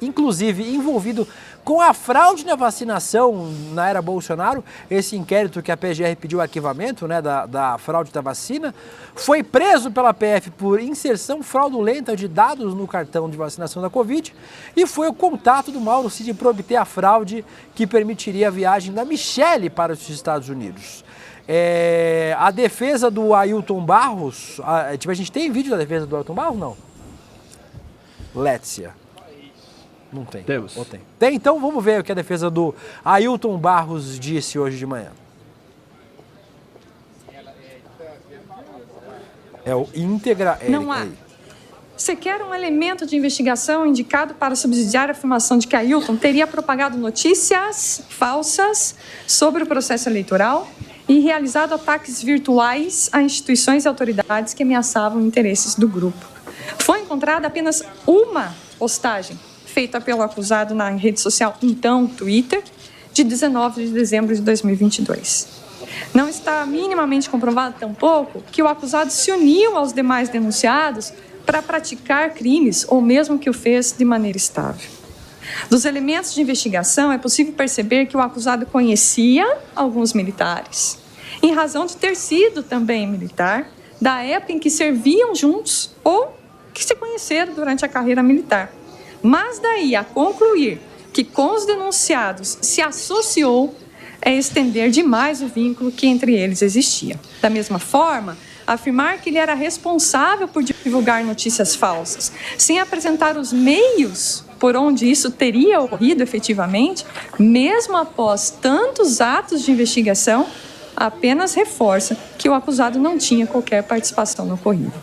inclusive envolvido com a fraude na vacinação na era Bolsonaro, esse inquérito que a PGR pediu arquivamento, né, da fraude da vacina, foi preso pela PF por inserção fraudulenta de dados no cartão de vacinação da Covid e foi o contato do Mauro Cid para obter a fraude que permitiria a viagem da Michelle para os Estados Unidos. A defesa do Ailton Barros, a gente tem vídeo da defesa do Ailton Barros, não? Lécia. Não tem. Temos. Ou tem? Tem, então vamos ver o que a defesa do Ailton Barros disse hoje de manhã. É o íntegra. Não há sequer um elemento de investigação indicado para subsidiar a afirmação de que Ailton teria propagado notícias falsas sobre o processo eleitoral e realizado ataques virtuais a instituições e autoridades que ameaçavam interesses do grupo. Foi encontrada apenas uma postagem feita pelo acusado na rede social, então Twitter, de 19 de dezembro de 2022. Não está minimamente comprovado, tampouco, que o acusado se uniu aos demais denunciados para praticar crimes, ou mesmo que o fez de maneira estável. Dos elementos de investigação, é possível perceber que o acusado conhecia alguns militares, em razão de ter sido também militar, da época em que serviam juntos ou que se conheceram durante a carreira militar. Mas daí a concluir que com os denunciados se associou é estender demais o vínculo que entre eles existia. Da mesma forma, afirmar que ele era responsável por divulgar notícias falsas, sem apresentar os meios por onde isso teria ocorrido efetivamente, mesmo após tantos atos de investigação, apenas reforça que o acusado não tinha qualquer participação no ocorrido.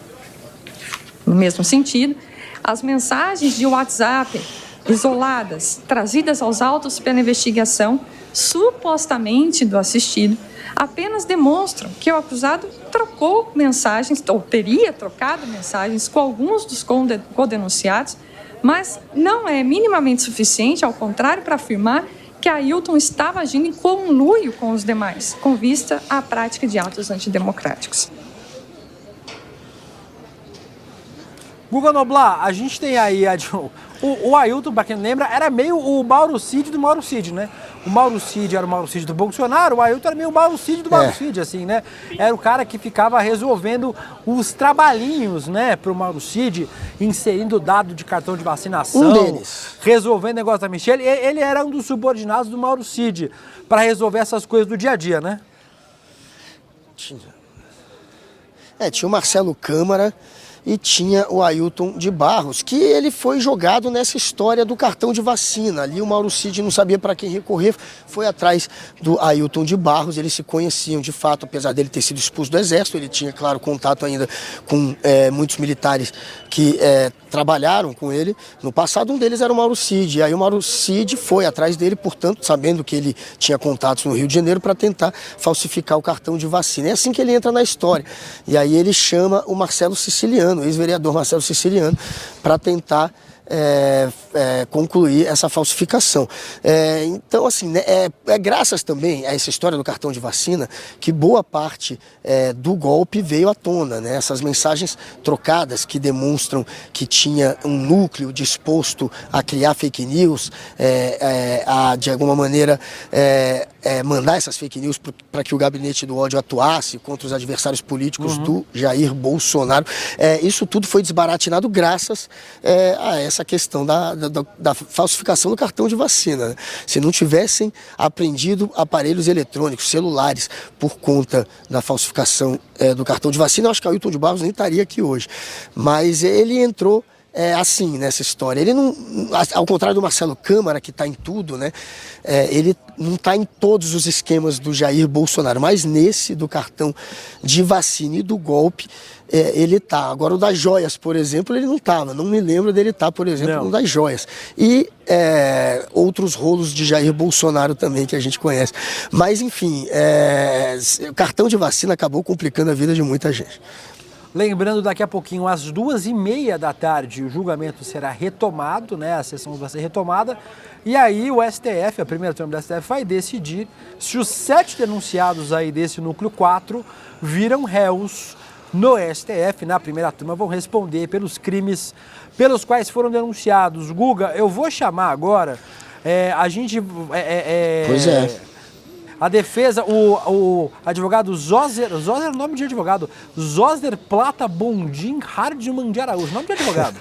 No mesmo sentido, as mensagens de WhatsApp isoladas, trazidas aos autos pela investigação, supostamente do assistido, apenas demonstram que o acusado trocou mensagens, ou teria trocado mensagens com alguns dos codenunciados, mas não é minimamente suficiente, ao contrário, para afirmar que Ailton estava agindo em conluio com os demais, com vista à prática de atos antidemocráticos. Guga Noblar, a gente tem aí o Ailton, para quem não lembra, era meio o Mauro Cid do Mauro Cid, né? O Mauro Cid era o Mauro Cid do Bolsonaro, o Ailton era meio o Mauro Cid do Mauro Cid, assim, né? Era o cara que ficava resolvendo os trabalhinhos, né, pro Mauro Cid, inserindo dado de cartão de vacinação, resolvendo negócio da Michelle. Ele era um dos subordinados do Mauro Cid para resolver essas coisas do dia a dia, né? Tinha o Marcelo Câmara e tinha o Ailton de Barros, que ele foi jogado nessa história do cartão de vacina. Ali o Mauro Cid não sabia para quem recorrer, foi atrás do Ailton de Barros. Eles se conheciam de fato, apesar dele ter sido expulso do Exército. Ele tinha, claro, contato ainda com muitos militares que trabalharam com ele no passado. Um deles era o Mauro Cid. E aí o Mauro Cid foi atrás dele, portanto, sabendo que ele tinha contatos no Rio de Janeiro, para tentar falsificar o cartão de vacina. É assim que ele entra na história. E aí ele chama o Marcelo Siciliano, o ex-vereador Marcelo Siciliano, para tentar concluir essa falsificação. Então, assim, né, graças também a essa história do cartão de vacina que boa parte do golpe veio à tona, né? Essas mensagens trocadas que demonstram que tinha um núcleo disposto a criar fake news, a, de alguma maneira, mandar essas fake news para que o gabinete do ódio atuasse contra os adversários políticos do Jair Bolsonaro. Isso tudo foi desbaratinado graças a essa questão da falsificação do cartão de vacina, né? Se não tivessem apreendido aparelhos eletrônicos, celulares, por conta da falsificação do cartão de vacina, eu acho que o Ailton de Barros nem estaria aqui hoje. Mas ele entrou assim nessa história. Ele não, ao contrário do Marcelo Câmara, que está em tudo, né? Ele não está em todos os esquemas do Jair Bolsonaro, mas nesse do cartão de vacina e do golpe, ele está. Agora o das joias, por exemplo, ele não estava. Não me lembro dele estar, por exemplo, no das joias. E outros rolos de Jair Bolsonaro também que a gente conhece. Mas, enfim, o cartão de vacina acabou complicando a vida de muita gente. Lembrando, daqui a pouquinho, às 2h30 da tarde, o julgamento será retomado, né? A sessão vai ser retomada. E aí o STF, a primeira turma do STF, vai decidir se os 7 denunciados aí desse núcleo 4 viram réus no STF. Na primeira turma vão responder pelos crimes pelos quais foram denunciados. Guga, eu vou chamar agora, Pois é. A defesa, o advogado Zoser é o nome de advogado, Zoser Plata Bondim Hardman de Araújo, nome de advogado.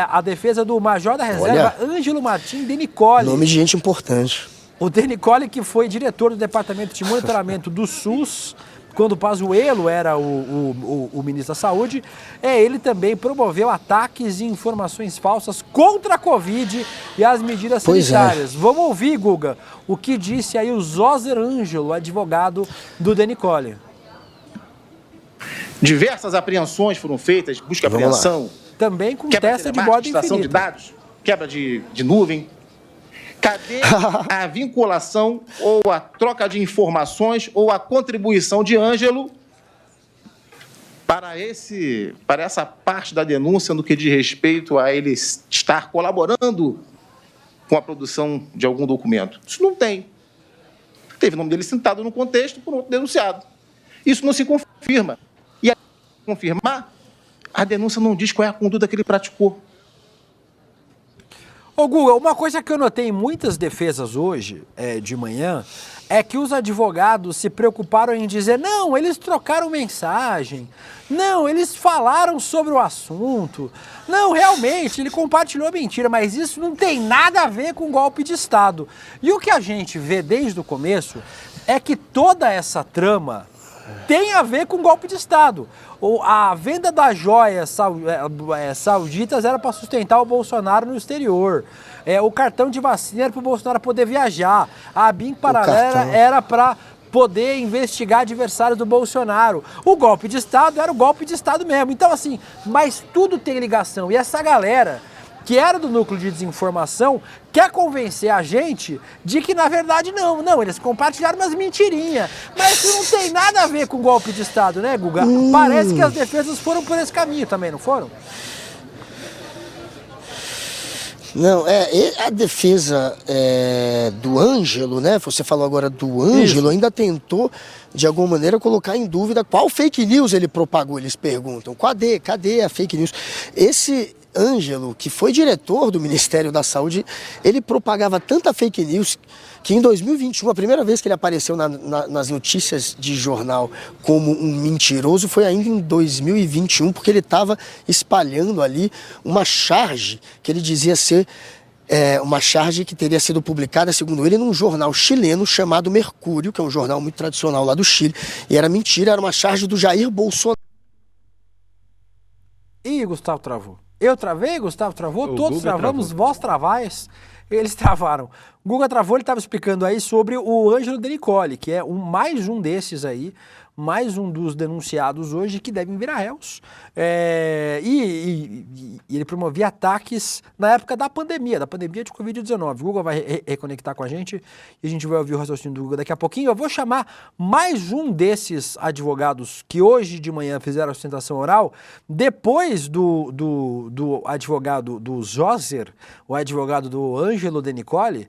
A defesa do major da reserva, Ângelo Martim Denicoli. Nome de gente importante. O Denicoli, que foi diretor do Departamento de Monitoramento do SUS, quando o Pazuello era o ministro da Saúde, ele também promoveu ataques e informações falsas contra a Covid e as medidas sanitárias. Vamos ouvir, Guga, o que disse aí o Zoser Ângelo, advogado do Denicoli. Diversas apreensões foram feitas, busca e apreensão. Também com testa de bordo infinito. De dados, quebra de nuvem. Cadê a vinculação ou a troca de informações ou a contribuição de Ângelo para essa parte da denúncia no que diz respeito a ele estar colaborando com a produção de algum documento? Isso não tem. Teve o nome dele citado no contexto por outro denunciado. Isso não se confirma. E a confirmar, a denúncia não diz qual é a conduta que ele praticou. Ô Guga, uma coisa que eu notei em muitas defesas hoje, de manhã, é que os advogados se preocuparam em dizer, não, eles trocaram mensagem, não, eles falaram sobre o assunto, não, realmente, ele compartilhou mentira, mas isso não tem nada a ver com golpe de Estado. E o que a gente vê desde o começo é que toda essa trama tem a ver com golpe de Estado. A venda das joias sauditas era para sustentar o Bolsonaro no exterior. O cartão de vacina era para o Bolsonaro poder viajar. A ABIN paralela era para poder investigar adversários do Bolsonaro. O golpe de Estado era o golpe de Estado mesmo. Então, assim, mas tudo tem ligação. E essa galera que era do núcleo de desinformação, quer convencer a gente de que, na verdade, não, eles compartilharam umas mentirinhas. Mas isso não tem nada a ver com golpe de Estado, né, Guga? Parece que as defesas foram por esse caminho também, não foram? Não, a defesa do Ângelo, né? Você falou agora do Ângelo, ainda tentou, de alguma maneira, colocar em dúvida qual fake news ele propagou, eles perguntam. Cadê a fake news? Esse Ângelo, que foi diretor do Ministério da Saúde, ele propagava tanta fake news que em 2021, a primeira vez que ele apareceu nas notícias de jornal como um mentiroso foi ainda em 2021, porque ele estava espalhando ali uma charge que ele dizia ser uma charge que teria sido publicada, segundo ele, num jornal chileno chamado Mercúrio, que é um jornal muito tradicional lá do Chile, e era mentira, era uma charge do Jair Bolsonaro. Ih, Gustavo travou. Eu travei, Gustavo travou, todos travamos, vós travais, eles travaram. O Guga travou, ele estava explicando aí sobre o Ângelo Denicoli, que é mais um desses aí, mais um dos denunciados hoje que devem virar réus. E ele promovia ataques na época da pandemia de Covid-19. O Guga vai reconectar com a gente e a gente vai ouvir o raciocínio do Guga daqui a pouquinho. Eu vou chamar mais um desses advogados que hoje de manhã fizeram a sustentação oral, depois do advogado do Zoser, o advogado do Ângelo Denicoli.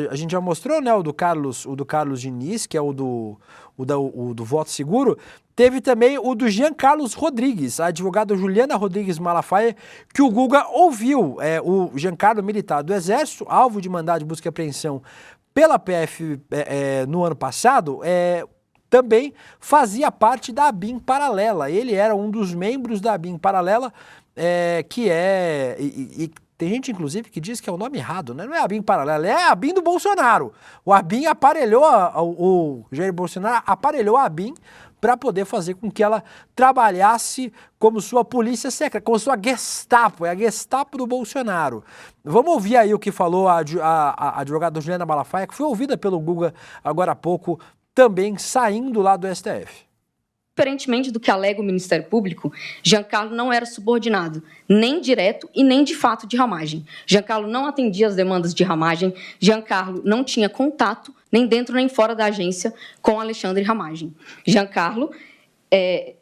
A gente já mostrou, né, o do Carlos Diniz, que é o do voto seguro. Teve também o do Jean Carlos Rodrigues, a advogada Juliana Rodrigues Malafaia, que o Guga ouviu. O Jean Carlos, militar do Exército, alvo de mandado de busca e apreensão pela PF no ano passado, também fazia parte da ABIN Paralela. Ele era um dos membros da ABIN Paralela, tem gente, inclusive, que diz que é o nome errado, né? Não é a ABIN Paralela, é a ABIN do Bolsonaro. O ABIN aparelhou, o Jair Bolsonaro aparelhou a ABIN para poder fazer com que ela trabalhasse como sua polícia secreta, como sua Gestapo, é a Gestapo do Bolsonaro. Vamos ouvir aí o que falou a advogada Juliana Malafaia, que foi ouvida pelo Guga agora há pouco, também saindo lá do STF. Diferentemente do que alega o Ministério Público, Giancarlo não era subordinado, nem direto e nem de fato de Ramagem. Giancarlo não atendia às demandas de Ramagem, Giancarlo não tinha contato, nem dentro nem fora da agência, com Alexandre Ramagem. Giancarlo,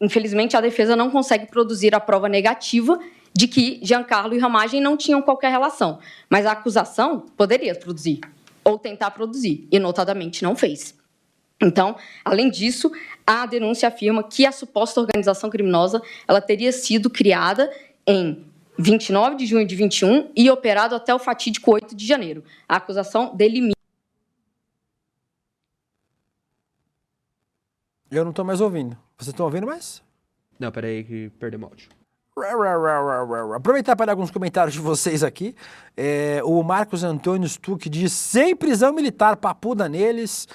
infelizmente, a defesa não consegue produzir a prova negativa de que Giancarlo e Ramagem não tinham qualquer relação, mas a acusação poderia produzir, ou tentar produzir, e notadamente não fez. Então, além disso, a denúncia afirma que a suposta organização criminosa ela teria sido criada em 29 de junho de 21 e operado até o fatídico 8 de janeiro. A acusação delimita... Eu não estou mais ouvindo. Vocês estão ouvindo mais? Não, peraí que perdemos o áudio. Aproveitar para alguns comentários de vocês aqui. O Marcos Antônio Stuck diz: sem prisão militar, papuda neles.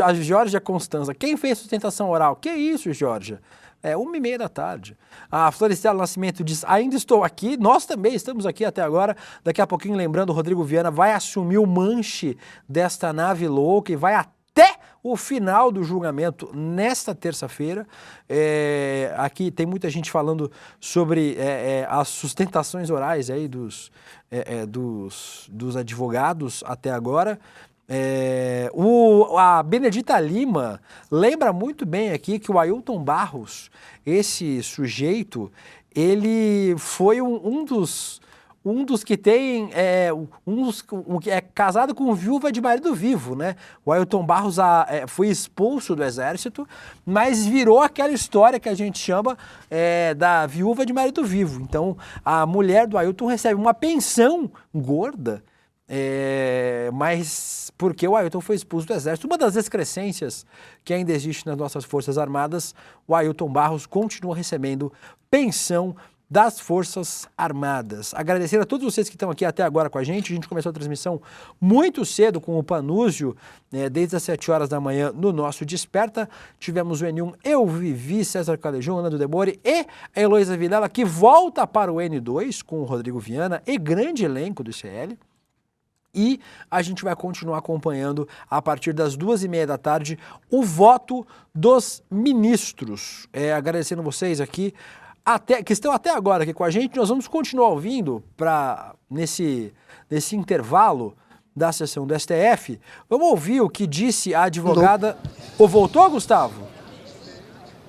A Georgia Constanza: quem fez sustentação oral? Que isso, Georgia? 1h30 da tarde. A Floristela Nascimento diz: ainda estou aqui. Nós também estamos aqui até agora. Daqui a pouquinho, lembrando, o Rodrigo Viana vai assumir o manche desta nave louca e vai até o final do julgamento nesta terça-feira. Aqui tem muita gente falando sobre as sustentações orais aí dos advogados até agora. A Benedita Lima lembra muito bem aqui que o Ailton Barros, esse sujeito, ele foi um dos que tem, que é casado com viúva de marido vivo, né? O Ailton Barros foi expulso do exército, mas virou aquela história que a gente chama da viúva de marido vivo. Então, a mulher do Ailton recebe uma pensão gorda, mas porque o Ailton foi expulso do exército. Uma das excrescências que ainda existe nas nossas Forças Armadas, o Ailton Barros continua recebendo pensão das Forças Armadas. Agradecer a todos vocês que estão aqui até agora com a gente. A gente começou a transmissão muito cedo com o Panúzio, desde as 7 horas da manhã no nosso Desperta. Tivemos o N1 Eu Vivi, César Calejão, Nando Demore e a Heloísa Vilela, que volta para o N2 com o Rodrigo Viana e grande elenco do ICL. E a gente vai continuar acompanhando, a partir das 2h30 da tarde, o voto dos ministros. Agradecendo vocês aqui, que estão até agora aqui com a gente. Nós vamos continuar ouvindo nesse intervalo da sessão do STF. Vamos ouvir o que disse a advogada... Voltou, Gustavo?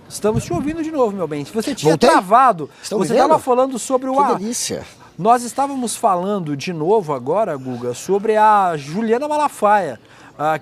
Estamos te ouvindo de novo, meu bem. Você tinha travado. Você estava falando sobre o... Que delícia. Nós estávamos falando de novo agora, Guga, sobre a Juliana Malafaia,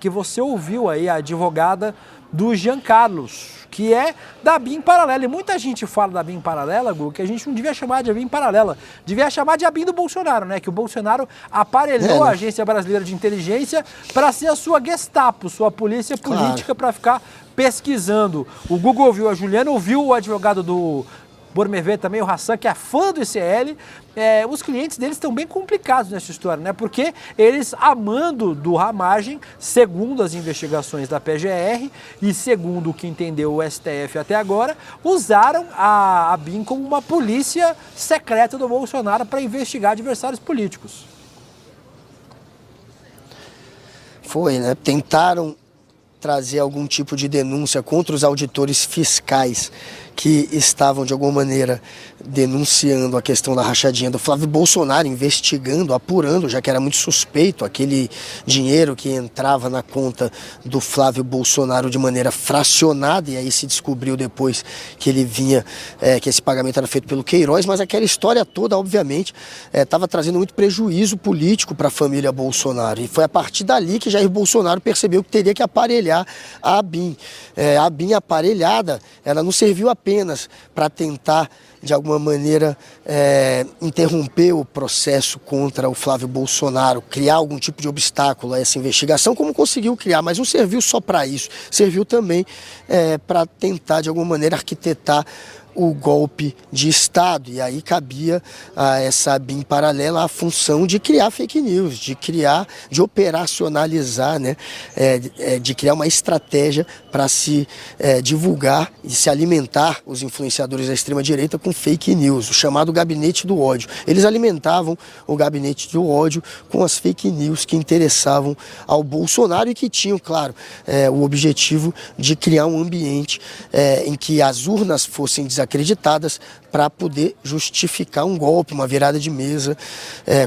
que você ouviu aí, a advogada do Giancarlo, que é da ABIN Paralela. E muita gente fala da ABIN Paralela, Guga, que a gente não devia chamar de ABIN Paralela, devia chamar de ABIN do Bolsonaro, né? Que o Bolsonaro aparelhou a Agência Brasileira de Inteligência para ser a sua Gestapo, sua polícia política, para ficar pesquisando. O Guga ouviu a Juliana, ouviu o advogado do Bormevé também, o Hassan, que é fã do ICL. Os clientes deles estão bem complicados nessa história, né? Porque eles, amando do Ramagem, segundo as investigações da PGR e segundo o que entendeu o STF até agora, usaram a ABIN como uma polícia secreta do Bolsonaro para investigar adversários políticos. Foi, né? Tentaram trazer algum tipo de denúncia contra os auditores fiscais que estavam, de alguma maneira, denunciando a questão da rachadinha do Flávio Bolsonaro, investigando, apurando, já que era muito suspeito aquele dinheiro que entrava na conta do Flávio Bolsonaro de maneira fracionada, e aí se descobriu depois que ele vinha, que esse pagamento era feito pelo Queiroz, mas aquela história toda, obviamente, estava trazendo muito prejuízo político para a família Bolsonaro, e foi a partir dali que Jair Bolsonaro percebeu que teria que aparelhar a ABIN. A ABIN aparelhada, ela não serviu apenas para tentar, de alguma maneira, interromper o processo contra o Flávio Bolsonaro, criar algum tipo de obstáculo a essa investigação, como conseguiu criar, mas não serviu só para isso, serviu também para tentar, de alguma maneira, arquitetar o golpe de Estado. E aí cabia a essa BIM paralela a função de criar fake news, de operacionalizar, né, de criar uma estratégia para se divulgar e se alimentar os influenciadores da extrema-direita com fake news, o chamado gabinete do ódio. Eles alimentavam o gabinete do ódio com as fake news que interessavam ao Bolsonaro e que tinham, claro, o objetivo de criar um ambiente em que as urnas fossem desacreditadas para poder justificar um golpe, uma virada de mesa,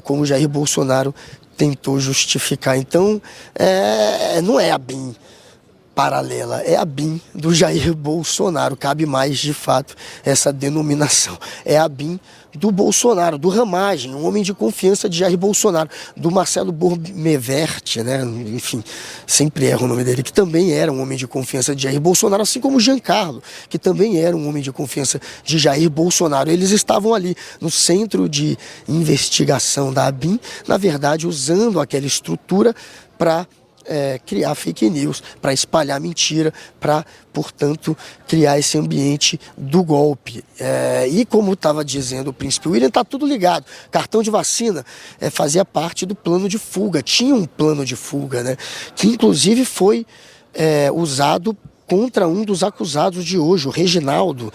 como Jair Bolsonaro tentou justificar. Então, não é a BIM paralela, é a BIM do Jair Bolsonaro. Cabe mais, de fato, essa denominação. É a BIM do Bolsonaro, do Ramagem, um homem de confiança de Jair Bolsonaro, do Marcelo Bormevert, né? Enfim, sempre erro o nome dele, que também era um homem de confiança de Jair Bolsonaro, assim como o Giancarlo, que também era um homem de confiança de Jair Bolsonaro. Eles estavam ali no centro de investigação da BIM, na verdade, usando aquela estrutura para criar fake news, para espalhar mentira, para, portanto, criar esse ambiente do golpe. E como estava dizendo o príncipe William, está tudo ligado. Cartão de vacina fazia parte do plano de fuga, tinha um plano de fuga, né, que inclusive foi usado contra um dos acusados de hoje, o Reginaldo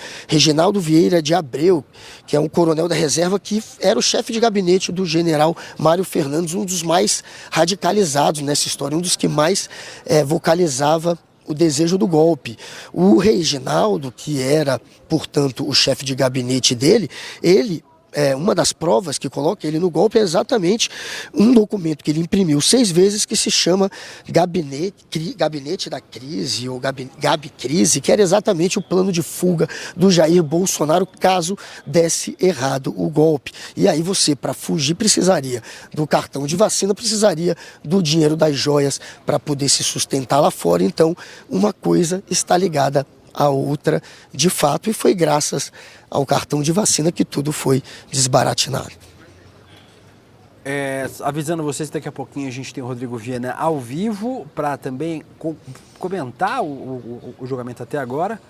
Vieira de Abreu, que é um coronel da reserva que era o chefe de gabinete do general Mário Fernandes, um dos mais radicalizados nessa história, um dos que mais vocalizava o desejo do golpe. O Reginaldo, que era, portanto, o chefe de gabinete dele, uma das provas que coloca ele no golpe é exatamente um documento que ele imprimiu 6 vezes, que se chama Gabinete da Crise, ou Gabi Crise, que era exatamente o plano de fuga do Jair Bolsonaro caso desse errado o golpe. E aí você, para fugir, precisaria do cartão de vacina, precisaria do dinheiro das joias para poder se sustentar lá fora. Então, uma coisa está ligada à outra de fato, e foi graças ao cartão de vacina que tudo foi desbaratinado. Avisando vocês, daqui a pouquinho a gente tem o Rodrigo Viana ao vivo para também comentar o julgamento até agora.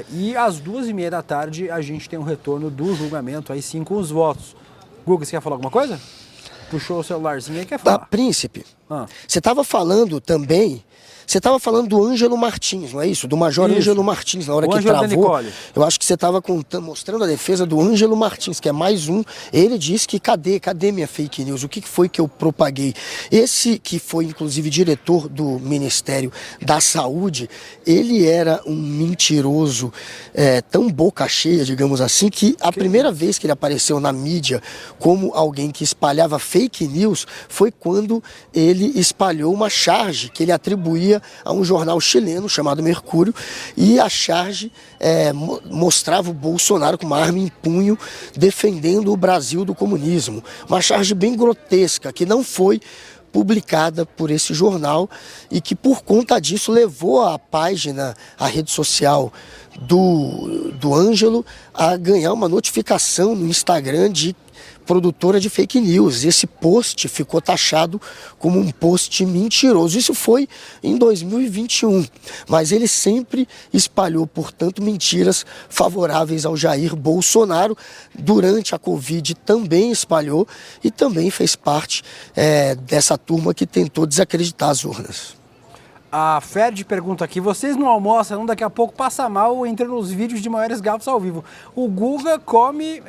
E às 2h30 da tarde a gente tem um retorno do julgamento, aí sim com os votos. Guga, você quer falar alguma coisa? Puxou o celularzinho aí, quer falar? Príncipe, você estava falando também... Você estava falando do Ângelo Martins, não é isso? Do Major Ângelo Martins, na hora que travou. Eu acho que você estava mostrando a defesa do Ângelo Martins, que é mais um. Ele disse que cadê minha fake news? O que foi que eu propaguei? Esse que foi, inclusive, diretor do Ministério da Saúde, ele era um mentiroso tão boca cheia, digamos assim, que a primeira vez que ele apareceu na mídia como alguém que espalhava fake news foi quando ele espalhou uma charge que ele atribuía a um jornal chileno chamado Mercúrio, e a charge mostrava o Bolsonaro com uma arma em punho defendendo o Brasil do comunismo. Uma charge bem grotesca, que não foi publicada por esse jornal e que por conta disso levou a página, a rede social do Ângelo a ganhar uma notificação no Instagram de produtora de fake news. Esse post ficou taxado como um post mentiroso. Isso foi em 2021, mas ele sempre espalhou, portanto, mentiras favoráveis ao Jair Bolsonaro. Durante a Covid também espalhou e também fez parte dessa turma que tentou desacreditar as urnas. A Ferd pergunta aqui, vocês não almoçam, daqui a pouco passa mal, entra nos vídeos de maiores gafos ao vivo. O Guga come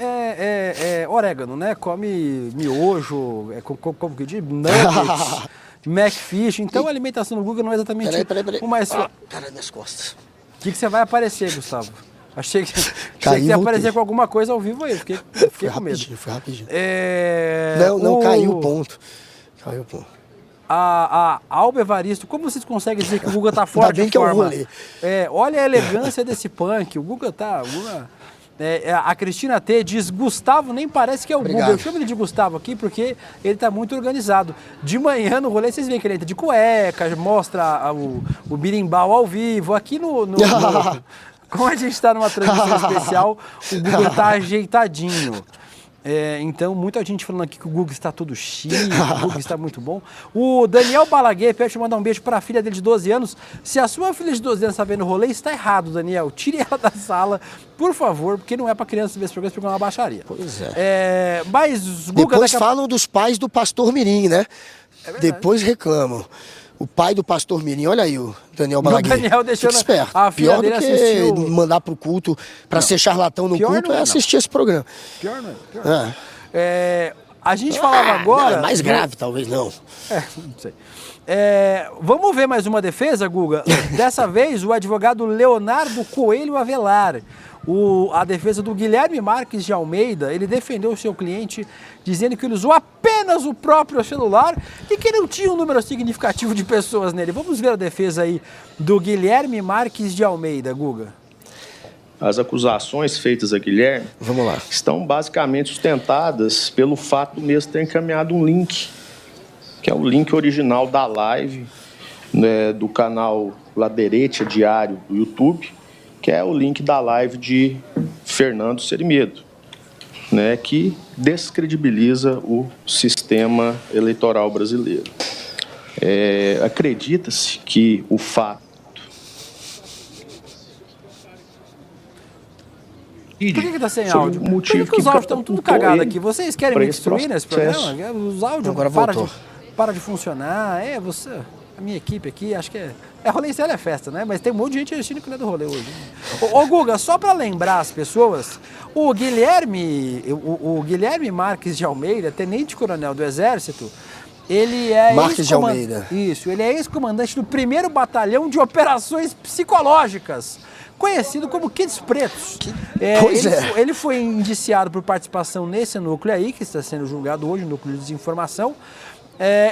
orégano, né? Come miojo, como que diz? Nuggets, Macfish. Então a alimentação do Guga não é exatamente o mais... Caralho, minhas costas. O que você vai aparecer, Gustavo? Achei que você ia aparecer com alguma coisa ao vivo aí, fiquei com medo. Foi rapidinho. Não, caiu o ponto. Caiu o ponto. A Alba Evaristo, como vocês conseguem dizer que o Guga tá fora de forma? Olha a elegância desse punk, o Guga tá... a Cristina T diz, Gustavo nem parece que é o Guga. Eu chamo ele de Gustavo aqui porque ele tá muito organizado. De manhã no rolê, vocês veem que ele entra de cueca, mostra o birimbau ao vivo. Aqui como a gente tá numa transmissão especial, o Guga tá ajeitadinho. Então, muita gente falando aqui que o Google está tudo chique, o Google está muito bom. O Daniel Balaguer pede mandar um beijo para a filha dele de 12 anos. Se a sua filha de 12 anos está vendo o rolê, está errado, Daniel. Tire ela da sala, por favor, porque não é para criança ver esse programa é uma baixaria. Pois é. Mas, Guga, depois falam dos pais do Pastor Mirim, né? Depois reclamam. O pai do Pastor Mirim, olha aí o Daniel Balaguer. O Daniel deixando esperto. a filha Pior dele do que assistiu... mandar pro culto, para ser charlatão no culto, é assistir esse programa. Pior não é. A gente falava agora... Não, mais grave, talvez não. Não sei. Vamos ver mais uma defesa, Guga? Dessa vez, o advogado Leonardo Coelho Avelar. A defesa do Guilherme Marques de Almeida, ele defendeu o seu cliente dizendo que ele usou apenas o próprio celular e que não tinha um número significativo de pessoas nele. Vamos ver a defesa aí do Guilherme Marques de Almeida, Guga. As acusações feitas a Guilherme estão basicamente sustentadas pelo fato do mesmo ter encaminhado um link, que é o link original da live, né, do canal Laderete Diário do YouTube, que é o link da live de Fernando Serimedo, né, que descredibiliza o sistema eleitoral brasileiro. Acredita-se que o fato... Por que está sem áudio? Por que os áudios estão tudo cagados aqui? Vocês querem me destruir nesse programa? Os áudios para de funcionar. A minha equipe aqui, acho que rolê sem é festa, né? Mas tem um monte de gente assistindo que não é do rolê hoje. Ô Guga, só para lembrar as pessoas, o Guilherme Marques de Almeida, tenente-coronel do Exército, ele é Marques de Almeida. Isso, ele é ex-comandante do 1º Batalhão de Operações Psicológicas, conhecido como Kids Pretos. Ele foi indiciado por participação nesse núcleo aí, que está sendo julgado hoje, no núcleo de desinformação.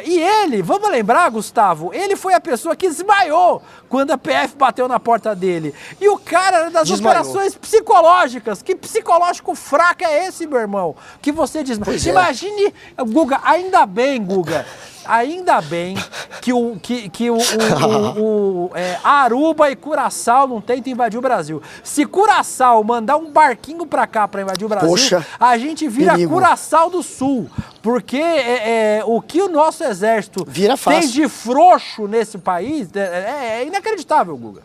E ele, vamos lembrar, Gustavo, ele foi a pessoa que desmaiou quando a PF bateu na porta dele. E o cara era das operações psicológicas. Que psicológico fraco é esse, meu irmão? Que você desmaiou. Imagine, Guga, ainda bem que Aruba e Curaçao não tentam invadir o Brasil. Se Curaçao mandar um barquinho pra cá pra invadir o Brasil, a gente vira Curaçao do Sul. Porque o que o nosso exército tem de frouxo nesse país é inacreditável, Guga.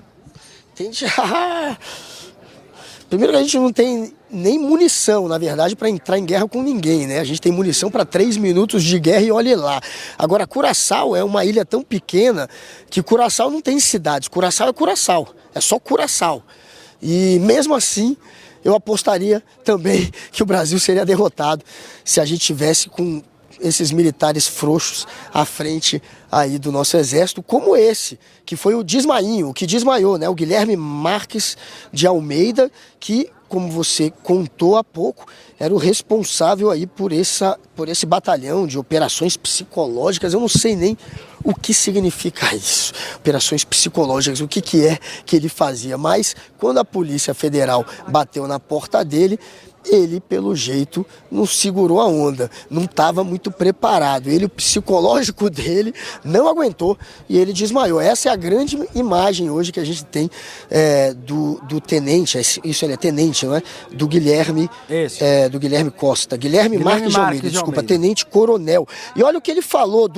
Primeiro que a gente não tem nem munição, na verdade, para entrar em guerra com ninguém, né? A gente tem munição para 3 minutos de guerra e olhe lá. Agora, Curaçao é uma ilha tão pequena que Curaçao não tem cidades. Curaçao é Curaçao, é só Curaçao. E mesmo assim, eu apostaria também que o Brasil seria derrotado se a gente tivesse com esses militares frouxos à frente aí do nosso exército, como esse, que foi o desmainho, o que desmaiou, né? O Guilherme Marques de Almeida, que, como você contou há pouco, era o responsável aí por esse batalhão de operações psicológicas. Eu não sei nem o que significa isso, operações psicológicas, o que é que ele fazia. Mas quando a Polícia Federal bateu na porta dele, ele, pelo jeito, não segurou a onda, não estava muito preparado. O psicológico dele não aguentou e ele desmaiou. Essa é a grande imagem hoje que a gente tem do tenente, isso ele é tenente, não é? Do Guilherme Costa. Guilherme Marques de Almeida, desculpa, tenente-coronel. E olha o que ele falou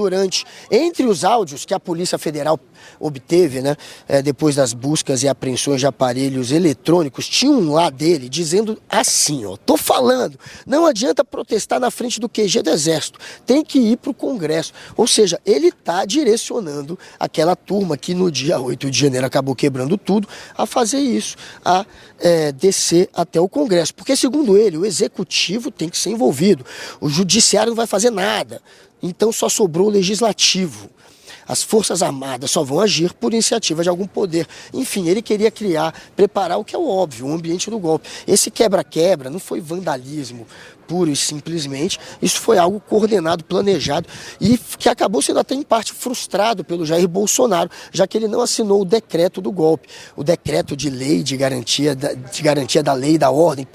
entre os áudios que a Polícia Federal obteve, né? Depois das buscas e apreensões de aparelhos eletrônicos, tinha um lá dele dizendo assim, ó: tô falando, não adianta protestar na frente do QG do Exército, tem que ir para o Congresso. Ou seja, ele está direcionando aquela turma que no dia 8 de janeiro acabou quebrando tudo, a fazer isso, a descer até o Congresso. Porque, segundo ele, o Executivo tem que ser envolvido, o Judiciário não vai fazer nada, então só sobrou o Legislativo. As Forças Armadas só vão agir por iniciativa de algum poder. Enfim, ele queria preparar o que é o óbvio, o ambiente do golpe. Esse quebra-quebra não foi vandalismo puro e simplesmente, isso foi algo coordenado, planejado e que acabou sendo até em parte frustrado pelo Jair Bolsonaro, já que ele não assinou o decreto do golpe, o decreto de lei de garantia da lei e da ordem,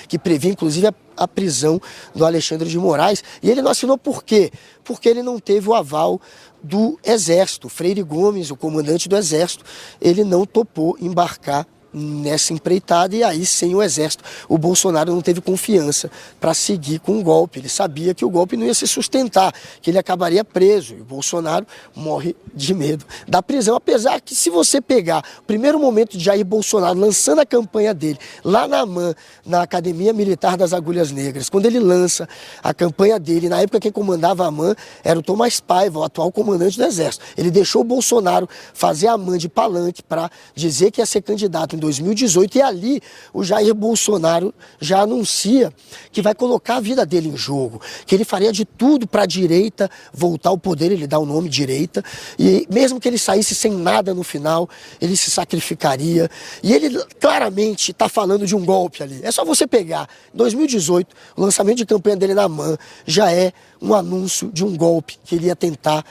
que previa inclusive a prisão do Alexandre de Moraes, e ele não assinou por quê? Porque ele não teve o aval do Exército. Freire Gomes, o comandante do Exército, ele não topou embarcar nessa empreitada, e aí sem o Exército o Bolsonaro não teve confiança para seguir com o golpe. Ele sabia que o golpe não ia se sustentar, que ele acabaria preso, e o Bolsonaro morre de medo da prisão, apesar que se você pegar o primeiro momento de Jair Bolsonaro lançando a campanha dele lá na AMAN, na Academia Militar das Agulhas Negras, quando ele lança a campanha dele, na época quem comandava a AMAN era o Tomás Paiva, o atual comandante do Exército. Ele deixou o Bolsonaro fazer a AMAN de palanque para dizer que ia ser candidato em 2018, e ali o Jair Bolsonaro já anuncia que vai colocar a vida dele em jogo, que ele faria de tudo para a direita voltar ao poder, ele dá o nome direita, e mesmo que ele saísse sem nada no final, ele se sacrificaria, e ele claramente está falando de um golpe ali. É só você pegar, em 2018, o lançamento de campanha dele na AMAN já é um anúncio de um golpe que ele ia tentar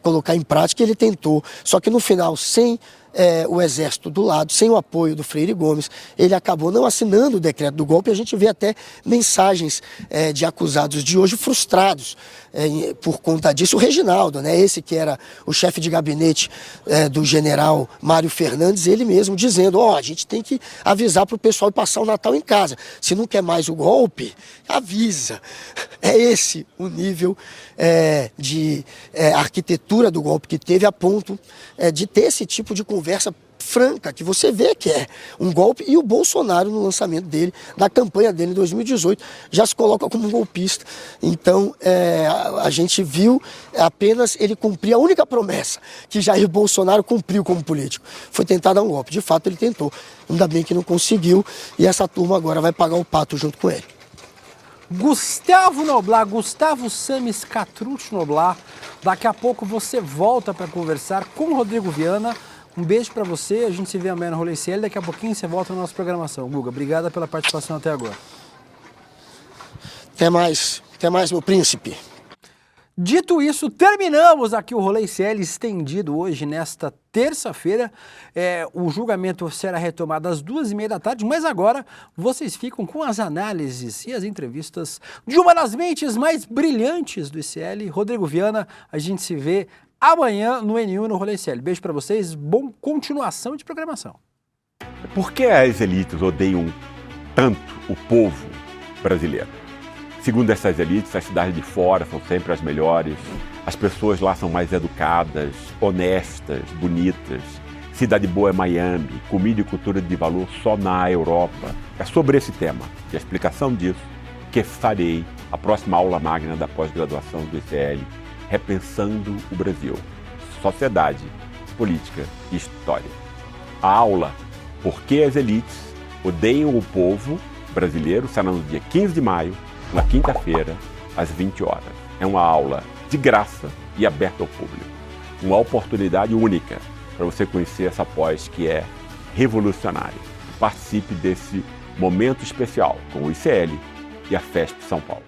colocar em prática, e ele tentou, só que no final, sem o Exército do lado, sem o apoio do Freire Gomes, ele acabou não assinando o decreto do golpe. A gente vê até mensagens de acusados de hoje frustrados por conta disso. O Reginaldo, né, esse que era o chefe de gabinete do general Mário Fernandes, ele mesmo dizendo, a gente tem que avisar para o pessoal passar o Natal em casa. Se não quer mais o golpe, avisa. É esse o nível de arquitetura do golpe que teve, a ponto de ter esse tipo de conversa franca, que você vê que é um golpe, e o Bolsonaro, no lançamento dele, da campanha dele em 2018, já se coloca como um golpista. Então, a gente viu apenas ele cumprir a única promessa que Jair Bolsonaro cumpriu como político, foi tentar dar um golpe. De fato, ele tentou, ainda bem que não conseguiu, e essa turma agora vai pagar o pato junto com ele. Gustavo Noblar, Gustavo Samis Catrucci Noblar, daqui a pouco você volta para conversar com o Rodrigo Viana. Um beijo para você, a gente se vê amanhã no Rolê CL, daqui a pouquinho você volta na nossa programação. Guga, obrigada pela participação até agora. Até mais, meu príncipe. Dito isso, terminamos aqui o Rolê CL estendido hoje, nesta terça-feira. O julgamento será retomado às 2h30 da tarde, mas agora vocês ficam com as análises e as entrevistas de uma das mentes mais brilhantes do ICL, Rodrigo Viana. A gente se vê amanhã no N1 no Rolê CL. Beijo para vocês, bom continuação de programação. Por que as elites odeiam tanto o povo brasileiro? Segundo essas elites, as cidades de fora são sempre as melhores, as pessoas lá são mais educadas, honestas, bonitas. Cidade boa é Miami, comida e cultura de valor só na Europa. É sobre esse tema e a explicação disso que farei a próxima aula magna da pós-graduação do ICL, Repensando o Brasil, Sociedade, Política e História. A aula Por que as elites odeiam o povo brasileiro será no dia 15 de maio, na quinta-feira, às 20 horas. É uma aula de graça e aberta ao público. Uma oportunidade única para você conhecer essa pós que é revolucionária. Participe desse momento especial com o ICL e a FESP São Paulo.